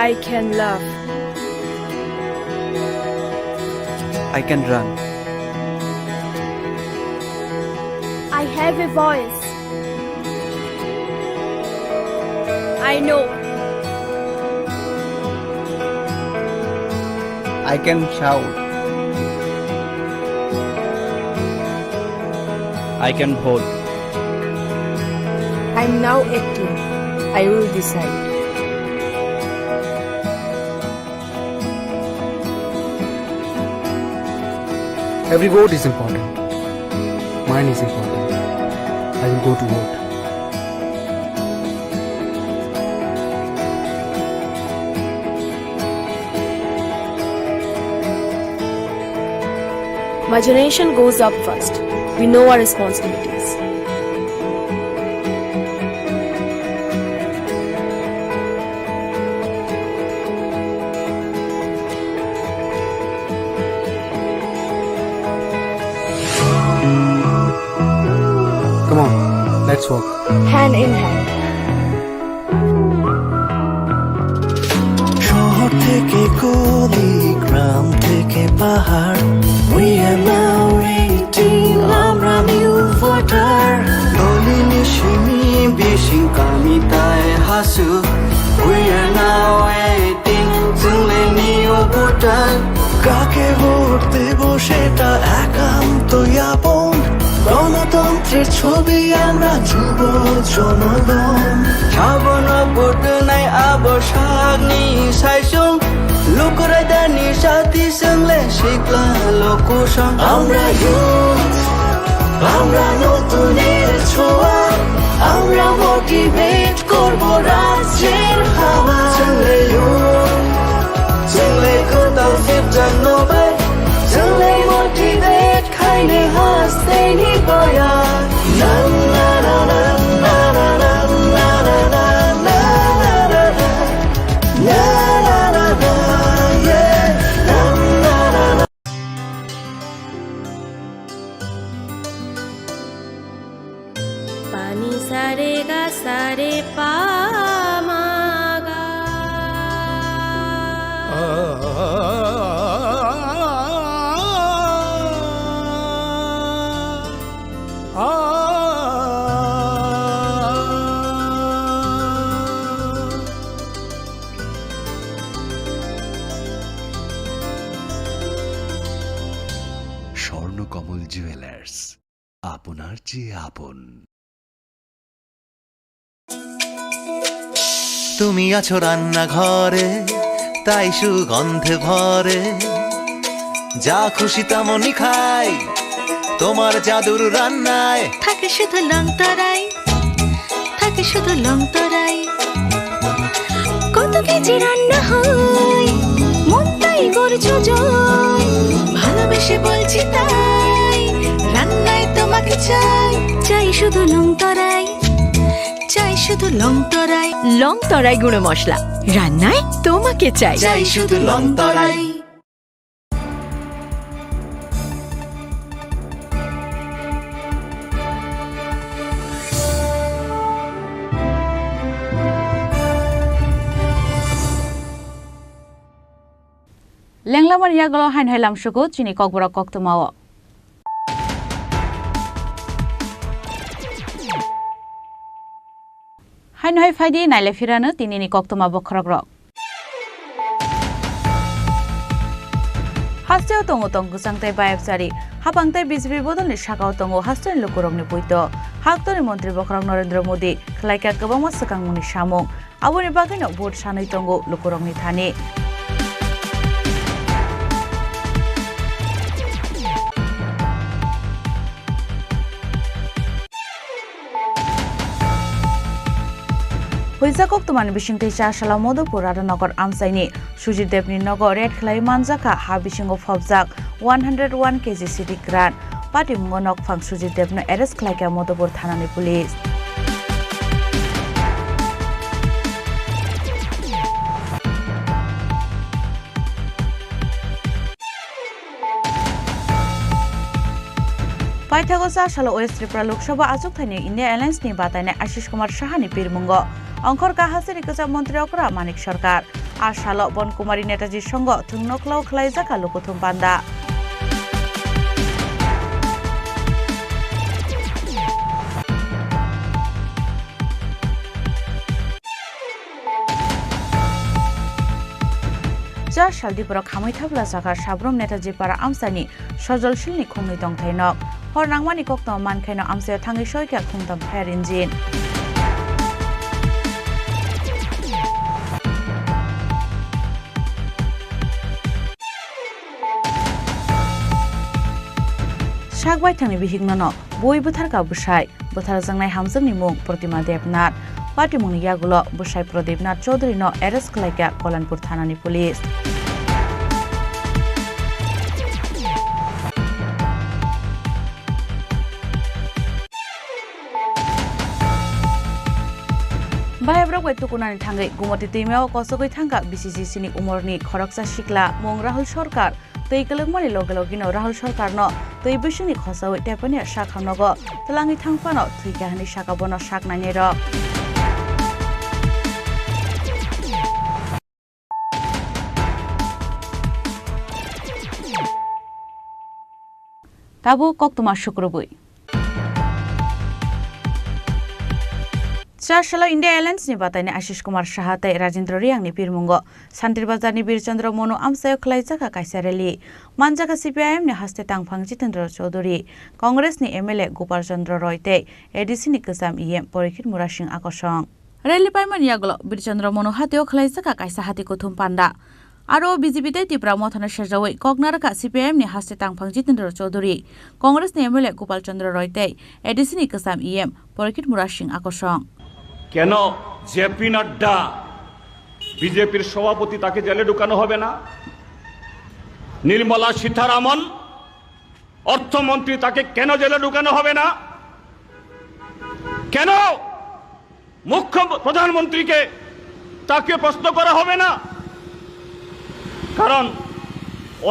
I can love. I can run. I have a voice. I know. I can shout. I can hold. I'm now acting. I will decide. Every vote is important. Mine is important. I will go to vote. My generation goes up first. We know our responsibilities. Come on, let's walk. Hand in hand. শহর থেকে গলি গ্রাম থেকে পাহাড় We are now waiting আমরা new voter নলিনী সিমি বেশি কামিতায় হাসু We are now waiting শুনলে নিউ ভোটার কাকে ভোট দেব সেটা একান্তই আপন গণতন্ত্রের ছবি আমরা যুব জনগণ শ্রাবণ ভোট নাই আবসাগ্নি সাইসুং লুকুরাইদানি সাথী সঙ্গে শিখলা লোকুসং আমরা ইউথ আমরা নতুনের ছোঁয়া আমরা মোটিভেট করব রাজ্যের হাওয়া চলে ইউথ চলে কোথাও ফিরজান নবাই চলে মোটিভেট খাইনে হাসতে নিবয়া না না না না না না না না না না না না না না না yeah na na na na पानी सारे गा सारे पामागा স্বর্ণকমল জুয়েলার্স আপনার চেয়ে আপন তুমি আছো রান্নাঘরে তাই সুগন্ধে ভরে যা খুশি তেমনই খাই তোমার জাদুর রান্নায় থাকে শুধু লং তরাই থাকে শুধু লং তরাই কত কেজি রান্না হয় মন তাই করছো জয় ভালোবেসে বলছি তাই রান্নায় তোমাকে চাই চাই শুধু লং তরাই চাই শুধু লং তরাই গুঁড়ো মশলা রান্নায় তোমাকে চাই চাই শুধু লং তরাই লেংলামান ইয়াগল হাইন হাইলাম সুকু চিনি ককবরক কক্তমাও হাইন হাই ফাইদি নাইলে ফিরানো তিনিনি কক্তমা বখরক rock Hasteo tongo tong kusangtai bayab sari habangtai BJP bodolni sakao tongo hasteni lokorokni poito Haktoni Montri Bokrang Narendra Modi khlaika kwbangma swkangmungni samung aboni bagino vote sanai tongo lokorokni thani Huizakok tuman bisingtei Chashala Modopur Radhanagar Amsaini Sujit Devni Nogo Red Khlai Manjaka ha bisingo phobjak 101 kg city gran Pati mungonok phang Sujit Devno arrest khlaika Modopur thanani police Paithago Chashala West Tripura Lok Sabha Achuk Thani India Alliance ni bataine Ashish Kumar Sahani pirmungo অংখর কাহাসের ইকজা মন্ত্রী অকরা মানিক সরকার আর শাল বন কুমারী নেতাজির সঙ্গ থুংনকলাও খেলাই জাকা লোকথুম পান্দা যা শালদিপুর খামাই থাবলা জাকার সাব্রম নেতাজি পাড়া আমসানি সজলশীলনি খুংনি দংথাইনক হর নাংমানি কক্ত মানখাইন আমসায় থাঙ্গি সয়কা খুংতাম fire engine Shagbai Tangni Bihignono, Boy Butarka Bushai, Butarzangai Hamzani Mung, Protima Devnat, Patimuni Yagulo, Bushai Prodevnat Chodrino, Eres Klaika, Kolanpur Thanani Police. Bayabrok Tukunani Tangai, Gumoti Timeo, Kosogoi Tanga, BCC Sini Umorni, Khoroksa Shikla, Mung Rahul Shorkar. Tei kelengmani logelogino Rahul Sarkarno tei bisini khosawi tepani sakhamnogo telangi thangpano thuikahani sakabono saknainero Tabu koktuma shukrubui Chashala India Alliance ni bataine Ashish Kumar Sahatai Rajendra Riang ni pirmungo Santir Bazar ni Birchandra Mono Amsayo Khlaijaka Kaisareli Manjaka CPIM ni haste tangphang Jitendra Chaudhary Congress ni MLA Gopal Chandra Roy te ADC ni Kasam EM Porikit Murasing Akosong Rally Paiman Yaglo Birchandra Mono hateo Khlaijaka Kaisa hati kothum panda Aro BJP te Tripura mothana sajawai Koknaraka CPIM ni haste tangphang Jitendra Chaudhary Congress ni MLA Gopal Chandra Roy te ADC ni Kasam EM Porikit Murasing Akosong কেন JP Nadda বিজেপির সভাপতি তাকে জেলে ঢুকানো হবে না নির্মলা সীতারামন অর্থমন্ত্রী তাকে কেন জেলে ঢুকানো হবে না কেন মুখ্য প্রধানমন্ত্রীকে তাকে প্রশ্ন করা হবে না কারণ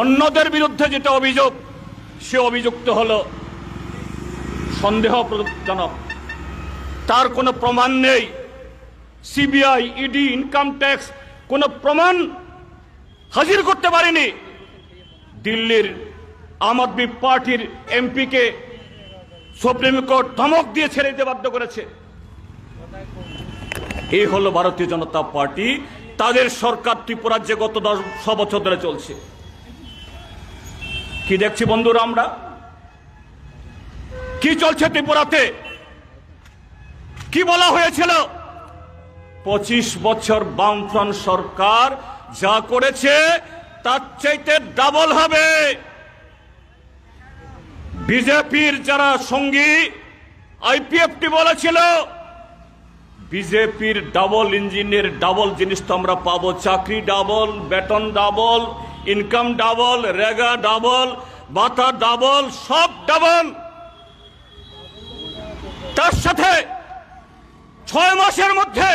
অন্যদের বিরুদ্ধে যেটা অভিযোগ সে অভিযুক্ত হলো সন্দেহজনক তার কোনো প্রমাণ নেই সিবিআই ইডি ইনকাম ট্যাক্স কোনো প্রমাণ হাজির করতে পারেনি দিল্লির আম আদমি পার্টির এমপিকে সুপ্রিম কোর্ট ধমক দিয়ে ছেড়ে দিতে বাধ্য করেছে এই হলো ভারতীয় জনতা পার্টি তাদের সরকার ত্রিপুরার যে গত 10 বছর ধরে চলছে কি দেখছি বন্ধুরা আমরা কি চলছে ত্রিপুরাতে কি বলা হয়েছিল 25 বছর বামফ্রন্ট সরকার যা করেছে তার চাইতে ডাবল হবে বিজেপির যারা সঙ্গী আইপিএফটি বলেছিল বিজেপির ডাবল ইঞ্জিনের ডাবল জিনিস তো আমরা পাবো চাকরি ডাবল বেতন ডাবল ইনকাম ডাবল রেগা ডাবল ভাতা ডাবল সব ডাবল তার সাথে 6 মাসের মধ্যে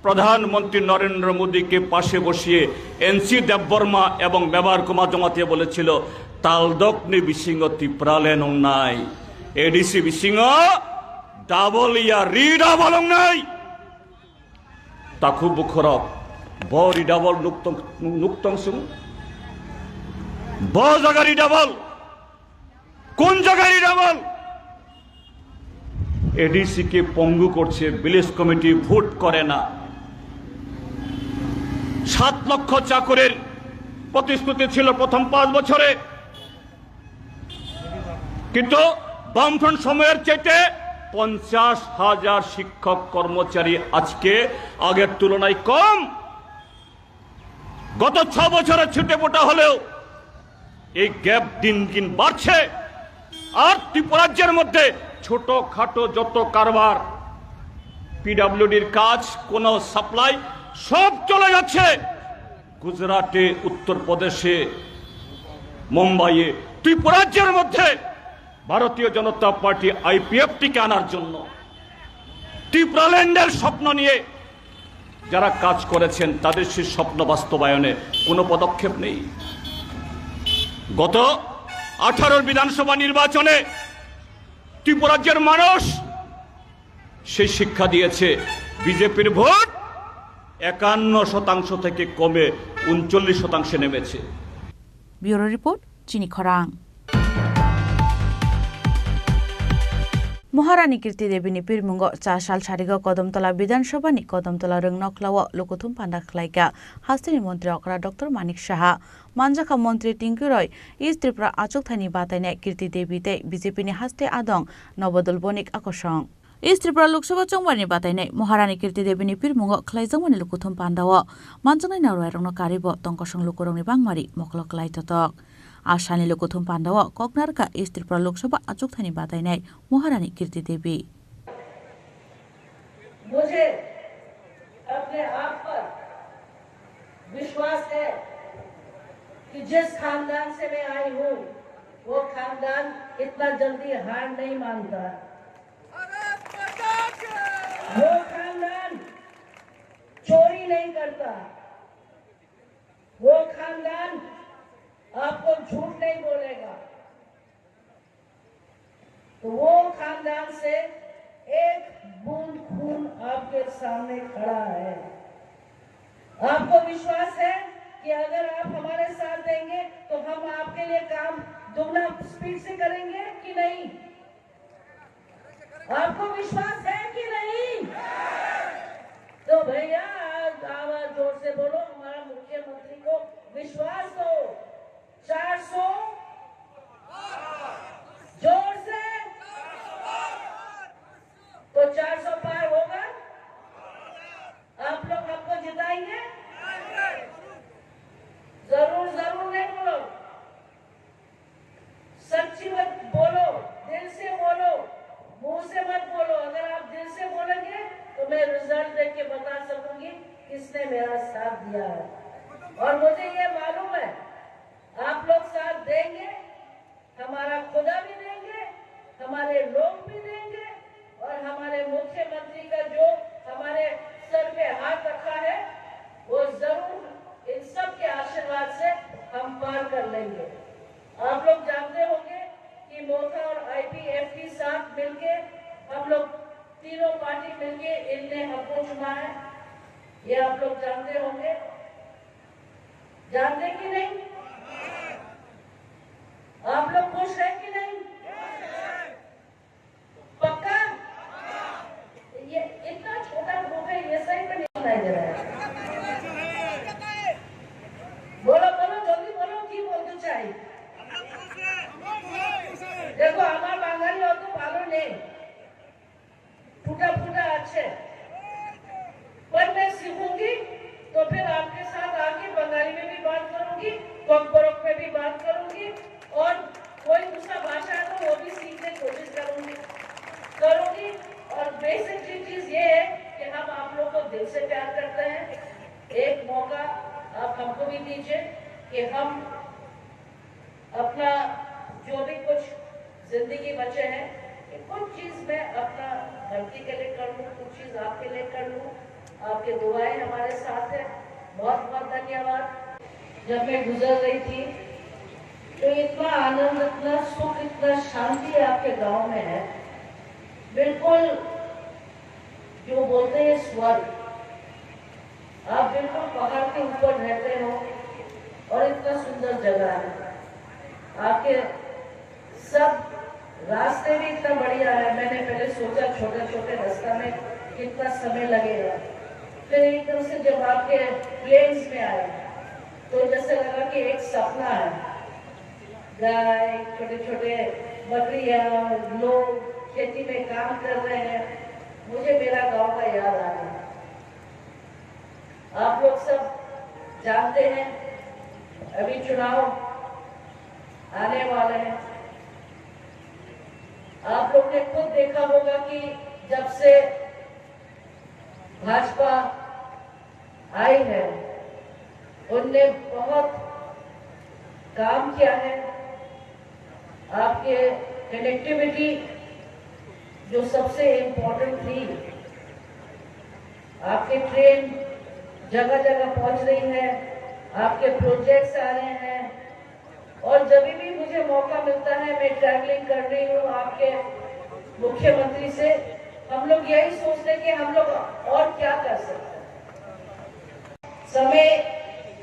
প্রধানমন্ত্রী নরেন্দ্র মোদীকে পাশে বসিয়ে এনসি দেববর্মা এবং ব্যবহার কুমার জমাতে বলেছিল তালদকনি বিসিংহ ত্রিপুরালে নং নাই এডিসি বিসিংহ ডাবল ইয়া রিডাবল নাই তাকু বুখরক ব রিডাবল নুক্তং সুং ব জায়গা রিডাবল কোন জায়গা রিডাবল এডিসি কে পঙ্গু করছে ভিলেজ কমিটি ভোট করে না 7 লক্ষ চাকরের প্রতিশ্রুতি ছিল প্রথম 5 বছরে, কিন্তু বামফ্রন্ট সময়ের চাইতে 50,000 শিক্ষক কর্মচারী আজকে আগের তুলনায় কম। গত 6 বছরে ছুটে পোটা হলেও এই গ্যাপ দিন দিন বাড়ছে। আর ত্রিপুরাজ্যের মধ্যে ছোটখাটো যত কারবার, পিডব্লিউডির কাজ, কোন সাপ্লাই, সব চলে যাচ্ছে গুজরাটে, উত্তরপ্রদেশে, মুম্বাইয়ে। ত্রিপুরাজ্যের মধ্যে ভারতীয় জনতা পার্টি আইপিএফটিকে আনার জন্য ত্রিপুরাল্যান্ডের স্বপ্ন নিয়ে যারা কাজ করেছেন তাদের সেই স্বপ্ন বাস্তবায়নে কোনো পদক্ষেপ নেই। গত 18 বিধানসভা নির্বাচনে ত্রিপুরাজ্যের মানুষ সেই শিক্ষা দিয়েছে। বিজেপির ভোট 51% থেকে কমে 39% নেমেছে। ব্যুরো রিপোর্ট, চিনি খরাং। महारानी कीर्ति देवीनि पिरमुंग 4 साल सारिगो कदमतला विधानसभानि कदमतला रंग नखलाव लोकथुम पान्डा खलाइका हास्तिनि मन्त्री अकरा डॉक्टर मानिक साहा मानजाखा मन्त्री टिंकु रॉय इस त्रिपुरा आचुकथानि बातायनाय कीर्ति देवीते बीजेपीनि हास्ते आदं नवदल बनिक आकर्षण इस त्रिपुरा लोकसभा चंबारनि बातायनाय महारानी कीर्ति देवीनि पिरमुंग खलाइजांगमानि लोकथुम पान्डाव मानजानाय नावरायरंनो कारिब तंकसं लोकरंनि बांगमारि मखलक लाइततक आशानी लोकथुम पांडव ककनारका इस त्रिपुरा लोकसभा अचुकथानि बातायनाय महारानी कीर्ति देवी। मुझे अपने आप पर विश्वास है कि जिस खानदान से मैं आई हूँ वो खानदान इतना जल्दी हार नहीं मानता। वो खानदान चोरी नहीं करता। वो खानदान आपको झूठ नहीं बोलेगा। तो वो खानदान से एक बूंद खून आपके सामने खड़ा है। आपको विश्वास है कि अगर आप हमारे साथ देंगे तो हम आपके लिए काम दुगना स्पीड से करेंगे कि नहीं? आपको विश्वास है कि नहीं? तो भैया आवाज जोर से बोलो, हमारा मुख्यमंत्री को विश्वास दो। 400 जोर से, तो 400 पार होगा। आप लोग हमको जिताएंगे? जरूर जरूर नहीं बोलो, सच्ची मत बोलो, दिल से बोलो, मुंह से मत बोलो। अगर आप दिल से बोलेंगे तो मैं रिजल्ट देख के बता सकूंगी किसने मेरा साथ दिया है। और मुझे ये मालूम है आप लोग साथ देंगे, हमारा खुदा भी देंगे, हमारे लोग भी देंगे, और हमारे मुख्यमंत्री का जो हमारे सर पे हाथ रखा है वो जरूर इन सब के आशीर्वाद से हम पार कर लेंगे। आप लोग जानते होंगे कि मोथा और आईपीएफ के साथ मिलके हम लोग तीनों पार्टी मिलके इनने हमको चुना है। ये आप लोग जानते होंगे, जानते कि नहीं? आप लोग खुश हैं कि नहीं? पक्का? ये इतना छोटा ग्रुप है, ये सही में नहीं सुनाई दे रहा है। बोलो बोलो, जल्दी बोलो, की बोलते चाहिए। देखो हमारा बांगाली और तो भालो नहीं, फूटा फूटा अच्छे, पर मैं सीखूंगी तो फिर आपके साथ आके बंगाली में भी बात करूंगी, कोकबोरोक में भी बात करूंगी, और कोई दूसरा भाषा है तो वो भी सीखने की कोशिश करूंगी। और बेसिक चीज ये है कि हम आप लोग को दिल से प्यार करते हैं। एक मौका आप हमको भी दीजिए कि हम अपना जो भी कुछ जिंदगी बचे हैं कि कुछ चीज मैं अपना गलती के लिए कर लूँ, कुछ चीज आपके लिए कर लूँ। आपके दुआएं हमारे साथ है, बहुत बहुत धन्यवाद। जब मैं गुजर रही थी तो इतना आनंद, इतना सुख, इतना शांति आपके गांव में है, बिल्कुल जो बोलते हैं स्वर्ग। आप बिल्कुल पहाड़ के ऊपर रहते हो और इतना सुंदर जगह है। आपके सब रास्ते भी इतना बढ़िया है। मैंने पहले सोचा छोटे छोटे रास्ता में कितना समय लगेगा, फिर एकदम से जब आपके प्लेन्स में आए तो जैसे लगा कि एक सपना है, गाय, छोटे छोटे बकरियां, लोग खेती में काम कर रहे हैं, मुझे मेरा गांव का याद आ गया। आप लोग सब जानते हैं अभी चुनाव आने वाले हैं। आप लोग ने खुद देखा होगा कि जब से भाजपा आई है उनने बहुत काम किया है। आपके कनेक्टिविटी जो सबसे इम्पोर्टेंट थी, आपके ट्रेन जगह जगह पहुंच रही है, आपके प्रोजेक्ट्स आ रहे हैं, और जब भी मुझे मौका मिलता है मैं ट्रैवलिंग कर रही हूँ आपके मुख्यमंत्री से, हम लोग यही सोचते हैं कि हम लोग और क्या कर सकते हैं। समय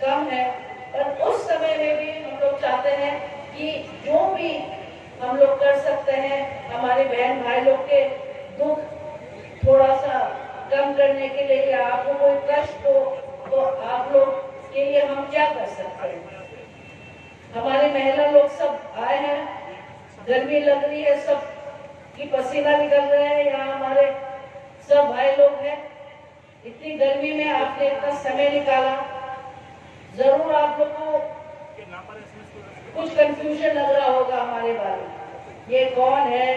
कम है, पर उस समय में भी हम लोग चाहते हैं कि जो भी हम लोग कर सकते हैं, हमारे बहन भाई लोग के दुख थोड़ा सा कम करने के लिए, या आपको कोई कष्ट हो तो आप लोग के लिए हम क्या कर सकते हैं। हमारे महिला लोग सब आए हैं, गर्मी लग रही है, सब की पसीना निकल रहे हैं, यहाँ हमारे सब भाई लोग हैं। इतनी गर्मी में आपने इतना समय निकाला, जरूर आप लोग को कुछ कंफ्यूजन लग रहा होगा हमारे बारे में, ये कौन है,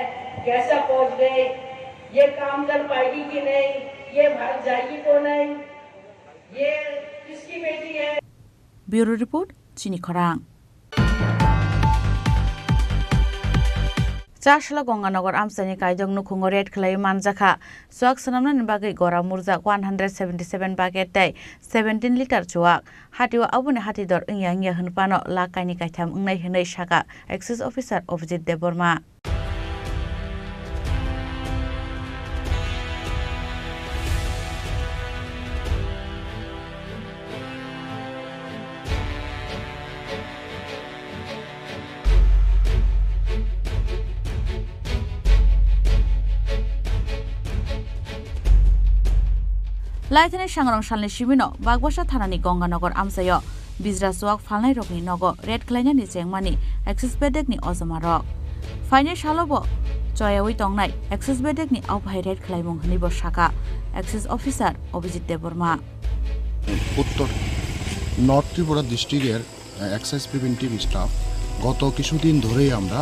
कैसा पहुंच गए, ये काम कर पाएगी कि नहीं, ये भाग जाएगी तो नहीं, ये किसकी बेटी है। ब्यूरो रिपोर्ट चिनी खरांग। चाशला गंगानगर आमसानि कायदं नुखुंगो रेड खलाय मानजाखा सुवाक सनामनानि बागै गरा मुरजा 177 बाकेट दै 17 लिटार चुवाक हाटिवा अबुनि हाटिदर इंया होनपानो लाकायनि कायथाम इंनाय होनै साका एक्साइज अफिसार अभिजित देबबर्मा। लाइथानि सांग्रां सालनि सिमिनो बागबासा थानानि गंगानगर आमसायो बिजरा सुवाक फालनाय रकनि नगो रेड खलायनानि जेंमानि एक्सिस बेडेकनि अजमा रक फाइने सालोबो चयावै तंनाय एक्सिस बेडेकनि आवफाय रेड खलायमुं हनिबो साका एक्सिस अफिसार अभिजित देबबर्मा। उत्तर नर्थ त्रिपुरा डिस्ट्रिक्टेर एक्साइज प्रिभेन्टिভ स्टाफ गत কিছুদিন ধরেই আমরা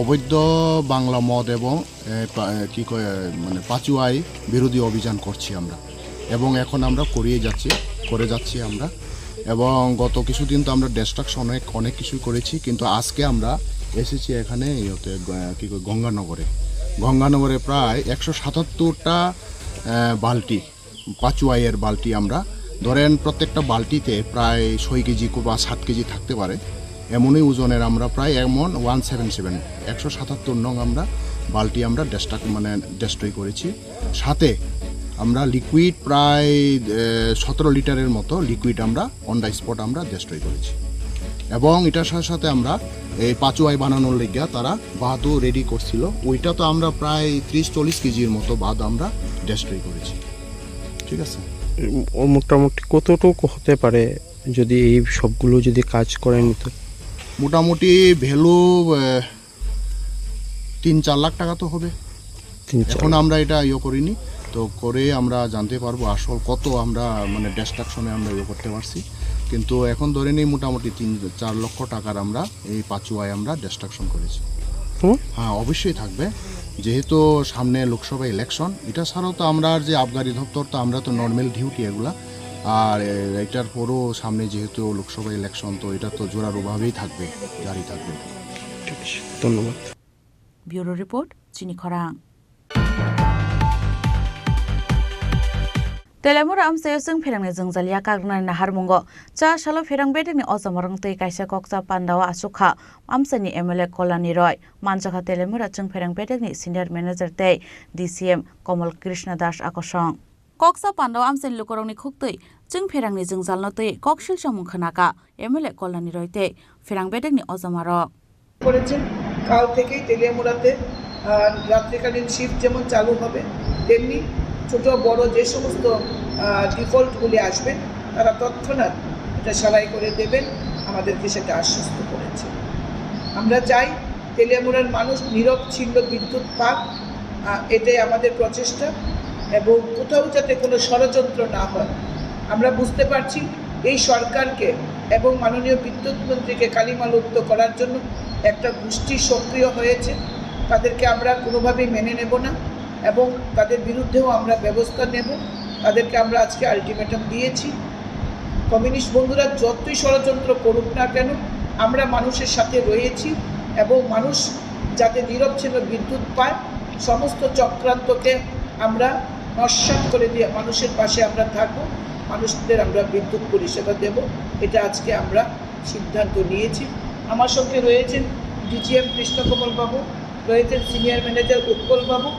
অবৈধ বাংলা মদ এবং কি কয় মানে পাচুয়াই বিরোধী অভিযান করছি আমরা, এবং এখন আমরা করে যাচ্ছি আমরা, এবং গত কিছুদিন তো আমরা ডিস্ট্রাকশন অনেক কিছু করেছি, কিন্তু আজকে আমরা এসেছি এখানে কি কয় গঙ্গানগরে প্রায় 177টা বালতি পাচুয়াইয়ের বালতি আমরা ধরেন প্রত্যেকটা বালতিতে প্রায় 6 কেজি বা 7 কেজি থাকতে পারে, এমনই ওজনের আমরা প্রায় এমন 177 নং আমরা বালতি আমরা ডেস্ট্রয় করেছি। সাথে আমরা লিকুইড প্রায় 17 লিটারের মতো লিকুইড আমরা অন দ্য স্পট আমরা ডেস্ট্রয় করেছি, এবং এটার সাথে সাথে আমরা এই পাচুয়াই বানানোর লেগিয়া তারা বাদও রেডি করছিল, ওইটা তো আমরা প্রায় 30-40 কেজির মতো বাদ আমরা ডেস্ট্রয় করেছি। ঠিক আছে, মোটামুটি কতটুকু হতে পারে যদি এই সবগুলো যদি কাজ করেন? তো মোটামুটি ভ্যালু 3-4 লাখ টাকা তো হবে। এখন আমরা এটা করিনি, তো করে আমরা জানতে পারবো আসল কত আমরা মানে ডিস্ট্রাকশনে আমরা করতে পারছি, কিন্তু এখন ধরে নিই মোটামুটি 3-4 লক্ষ টাকার আমরা এই পাচুয়ায় আমরা ডিস্ট্রাকশন করেছি। হ্যাঁ, অবশ্যই থাকবে, যেহেতু সামনে লোকসভা ইলেকশন, এটা ছাড়াও তো আমরা যে আবগারি দপ্তর তো আমরা তো নর্মাল ডিউটি এগুলা, আর এটার পরও সামনে যেহেতু লোকসভা ইলেকশন, তো এটা তো জোরালোভাবেই থাকবে, জারি থাকবে। ঠিক আছে, ধন্যবাদ। ব্যুরো রিপোর্ট চিনি খরাং। तेलेमुरा आमसायो जों फेरंनि जोंजालिया कागनानि नाहारमुंगो चा सालो फेरं बेटेनि अजमरं तै कायसा कक्सा पान्दावा आसुखा आमसानि एमएलए कलानि रय मानजाखा तेलेमुरा जों फेरं बेटेनि सिनियर मैनेजर तै डीसीएम कमल कृष्ण दास आकसं कक्सा पान्दावा आमसानि लुकरंनि खुक्तै जों फेरंनि जोंजालनो तै कक्सिल समुं खनाका एमएलए कलानि रय तै फेरं बेटेनि अजमारक করেছেন। কাল থেকেই তেলিয়ামুড়াতে রাত্রিকালীন শিফট যেমন চালু হবে, তেমনি ছোট বড় যে সমস্ত ডিফল্টগুলি আসবে তারা তৎক্ষণাৎ এটা সারাই করে দেবেন, আমাদেরকে সেটা আশ্বস্ত করেছে। আমরা চাই তেলিয়ামুড়ার মানুষ নিরবচ্ছিন্ন বিদ্যুৎ পাক, এটাই আমাদের প্রচেষ্টা, এবং কোথাও যাতে কোনো ষড়যন্ত্র না হয়। আমরা বুঝতে পারছি এই সরকারকে এবং মাননীয় বিদ্যুৎ মন্ত্রীকে কালিমালিপ্ত করার জন্য একটা গোষ্ঠী সক্রিয় হয়েছে, তাদেরকে আমরা কোনোভাবেই মেনে নেব না এবং তাদের বিরুদ্ধেও আমরা ব্যবস্থা নেব। তাদেরকে আমরা আজকে আলটিমেটাম দিয়েছি। কমিউনিস্ট বন্ধুরা যতই ষড়যন্ত্র করুক না কেন, আমরা মানুষের সাথে রয়েছি এবং মানুষ যাতে নিরবচ্ছিন্ন বিদ্যুৎ পায়, সমস্ত চক্রান্তকে আমরা নস্যাৎ করে দিয়ে মানুষের পাশে আমরা থাকব, মানুষদের আমরা বিদ্যুৎ পরিষেবা দেব। এটা আজকে আমরা সিদ্ধান্ত নিয়েছি। আমার সঙ্গে রয়েছেন ডিজিএম কৃষ্ণকমল বাবু, রয়েছেন সিনিয়র ম্যানেজার উৎপল বাবু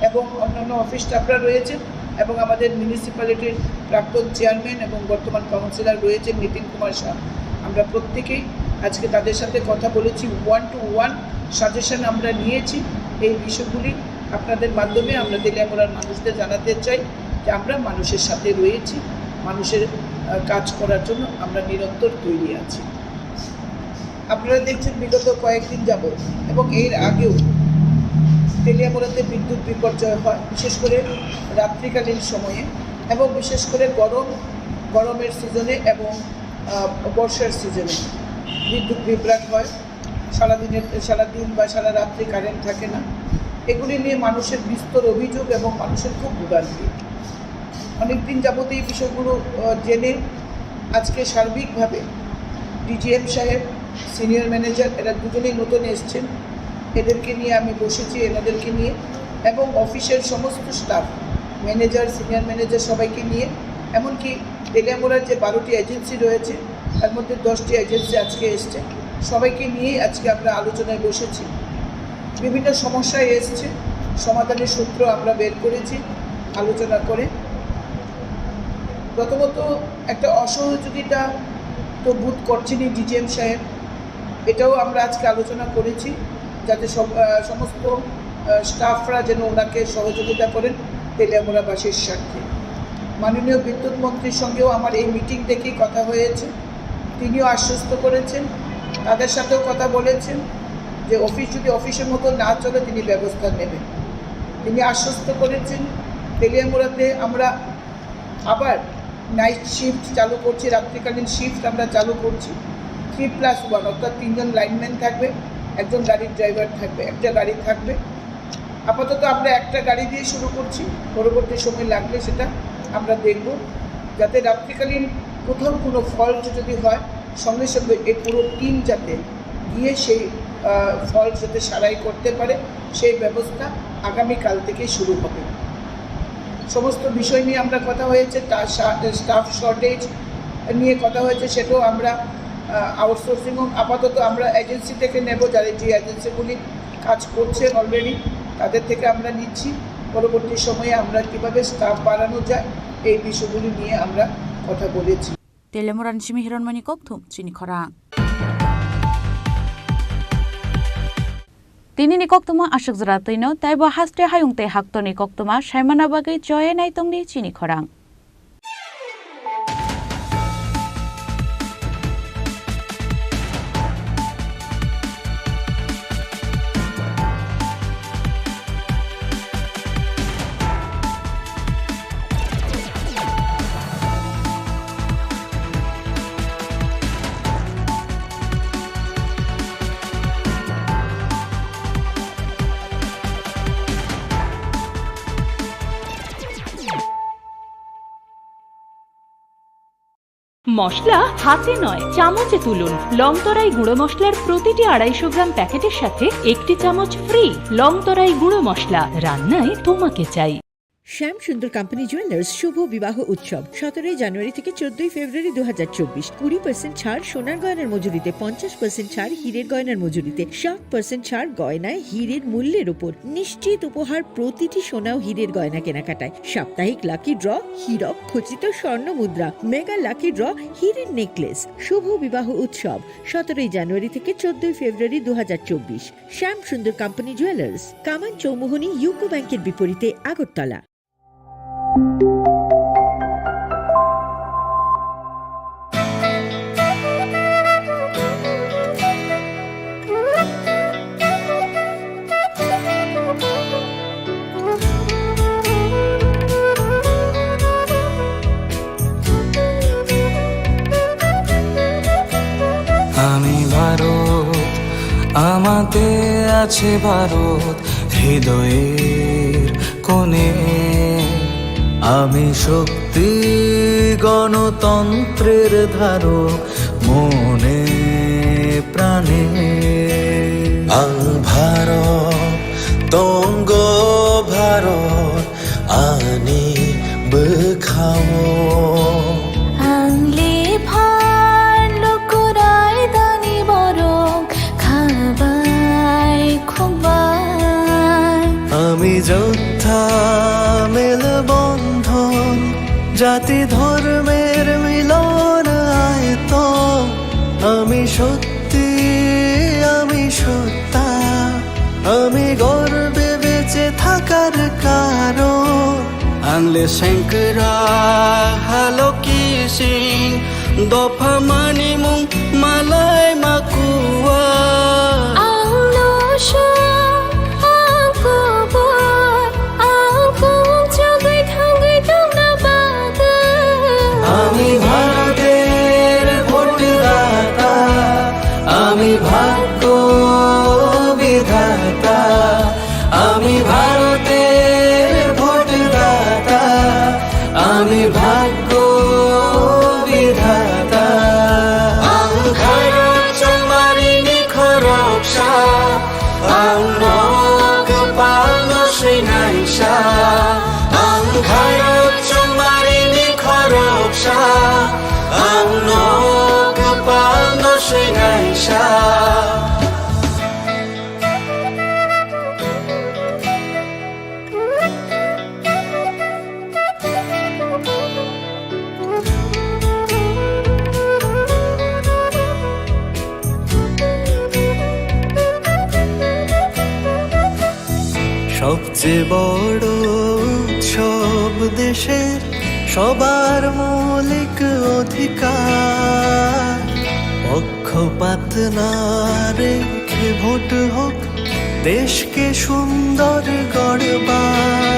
এবং অন্যান্য অফিস স্টাফরা রয়েছেন, এবং আমাদের মিউনিসিপ্যালিটির প্রাক্তন চেয়ারম্যান এবং বর্তমান কাউন্সিলর রয়েছেন নিতিন কুমার শাহ। আমরা প্রত্যেকেই আজকে তাদের সাথে কথা বলেছি, 1-to-1 সাজেশন আমরা নিয়েছি। এই বিষয়গুলি আপনাদের মাধ্যমে আমরা তেলিয়ামুড়ার মানুষদের জানাতে চাই যে আমরা মানুষের সাথে রয়েছি, মানুষের কাজ করার জন্য আমরা নিরন্তর তৈরি আছি। আপনারা দেখছেন বিগত কয়েকদিন যাবত এবং এর আগেও তেলিয়ামুড়াতে বিদ্যুৎ বিপর্যয় হয়, বিশেষ করে রাত্রিকালীন সময়ে এবং বিশেষ করে গরমের সিজনে এবং বর্ষার সিজনে বিদ্যুৎ বিভ্রাট হয়। সারাদিন বা সারা রাত্রি কারেন্ট থাকে না। এগুলি নিয়ে মানুষের বিস্তর অভিযোগ এবং মানুষের খুব ভোগান্তি। অনেকদিন যাবত এই বিষয়গুলো জেনে আজকে সার্বিকভাবে ডিজিএম সাহেব, সিনিয়র ম্যানেজার, এরা দুজনেই নতুন এসছেন, এদেরকে নিয়ে আমি বসেছি, এনাদেরকে নিয়ে এবং অফিসের সমস্ত স্টাফ, ম্যানেজার, সিনিয়র ম্যানেজার সবাইকে নিয়ে, এমনকি তেলিয়ামুড়ার যে 12টি এজেন্সি রয়েছে তার মধ্যে 10টি এজেন্সি আজকে এসছে, সবাইকে নিয়ে আজকে আমরা আলোচনায় বসেছি। বিভিন্ন সমস্যায় এসছে, সমাধানের সূত্র আমরা বের করেছি আলোচনা করে। প্রথমত একটা অসহযোগিতা তো বোধ করছেনই ডিজিএম সাহেব, এটাও আমরা আজকে আলোচনা করেছি যাতে সমস্ত স্টাফরা যেন ওনাকে সহযোগিতা করেন তেলিয়ামুড়াবাসীর স্বার্থে। মাননীয় বিদ্যুৎ মন্ত্রীর সঙ্গেও আমার এই মিটিং থেকেই কথা হয়েছে, তিনিও আশ্বস্ত করেছেন, তাদের সাথেও কথা বলেছেন যে অফিস যদি অফিসের মতো না চলে তিনি ব্যবস্থা নেবেন। তিনি আশ্বস্ত করেছেন তেলিয়ামুড়াতে আমরা আবার নাইট শিফট চালু করছি, রাত্রিকালীন শিফট আমরা চালু করছি। 3+1 অর্থাৎ 3 জন লাইনম্যান থাকবে, একজন গাড়ির ড্রাইভার থাকবে, একটা গাড়ি থাকবে। আপাতত আমরা একটা গাড়ি দিয়ে শুরু করছি, পরবর্তী সময় লাগলে সেটা আমরা দেখব, যাতে রাত্রিকালীন কোথাও কোনো ফল্ট যদি হয় সঙ্গে সঙ্গে এই পুরো টিম যাতে গিয়ে সেই ফল্ট যাতে সারাই করতে পারে, সেই ব্যবস্থা আগামীকাল থেকে শুরু হবে। সমস্ত বিষয় নিয়ে আমরা কথা হয়েছে, স্টাফ শর্টেজ নিয়ে কথা হয়েছে, সেটাও আমরা আউটসোর্সিংও আপাতত আমরা এজেন্সি থেকে নেব, যারা যে এজেন্সিগুলি কাজ করছে অলরেডি তাদের থেকে আমরা নিচ্ছি। পরবর্তী সময়ে আমরা কীভাবে স্টাফ বাড়ানো যায় এই বিষয়গুলি নিয়ে আমরা কথা বলেছি। তেলিয়ামুড়া নিশিমি হিরণমণি কক্থুম চিনি খরাং tinini koktuma ashuk zratino taibo hastre hayungte haktoni koktuma shaimana bagai joye naitongni chini khorang মশলা হাতে নয় চামচে তুলুন। লংতরাই গুঁড়ো মশলার প্রতিটি 250 গ্রাম প্যাকেটের সাথে 1টি চামচ ফ্রি। লংতরাই গুঁড়ো মশলা, রান্নায় তোমাকে চাই। শ্যাম সুন্দর কোম্পানি জুয়েলার্স শুভ বিবাহ উৎসব 17 জানুয়ারি থেকে 14 ফেব্রুয়ারি 2024। 20% ছাড় সোনার গয়নার মজুরিতে, 50% ছাড় হীরের গয়নার মজুরিতে, 60% ছাড় গয়নায় হীরের মূল্যের উপর, নিশ্চিত উপহার প্রতিটি সোনা ও হীরের গয়না কেনাকাটায়, সাপ্তাহিক লাকি ড্র, হীরক খচিত স্বর্ণ মুদ্রা, মেগা লাকি ড্র, হীরের নেকলেস। শুভ বিবাহ উৎসব 17 জানুয়ারি থেকে 14 ফেব্রুয়ারি 2024। শ্যাম সুন্দর কোম্পানি জুয়েলার্স, কামান চৌমুহনী ইউকো ব্যাংকের বিপরীতে, আগরতলা। আমাতে আছে ভারত হৃদয়ের কোণে। আমি শক্তি গণতন্ত্রের ধারক মনে প্রাণে। ভারত তঙ্গ ভারত আনি বখাও আংলে ভার লোকরাই দানি বরং খাবাই খুবাই। আমি যোদ্ধা মেল বন্ধন জাতি ধর্মের মিলন আয়তন। আমি সত্যি আমি সত্তা আমি গর্বে বেঁচে থাকার কারণ। আনলে শঙ্করা হালো কি সিং দফা মানি মুং মালাই মাকুয়া। আংলো সং আংকুবর আংকুম জগৈ থাঙ্গৈ তোমরা বাদা। আমি ভারতের ভোটদাতা আমি ভাগ্য বিধাতা। আমি ভারতের ভোটদাতা আমি ভাগ্য বিধাতা। ভারত চমারিনি খরকসা আংনক পালন শ্রীনাইসা। ভারত চমারিনি খরকসা আংনক পালন শ্রীনাইসা। সবচেয়ে বড় উৎসব দেশের সবার মৌলিক অধিকার। পক্ষপাত না রেখে ভোট হোক দেশকে সুন্দর গড়বার।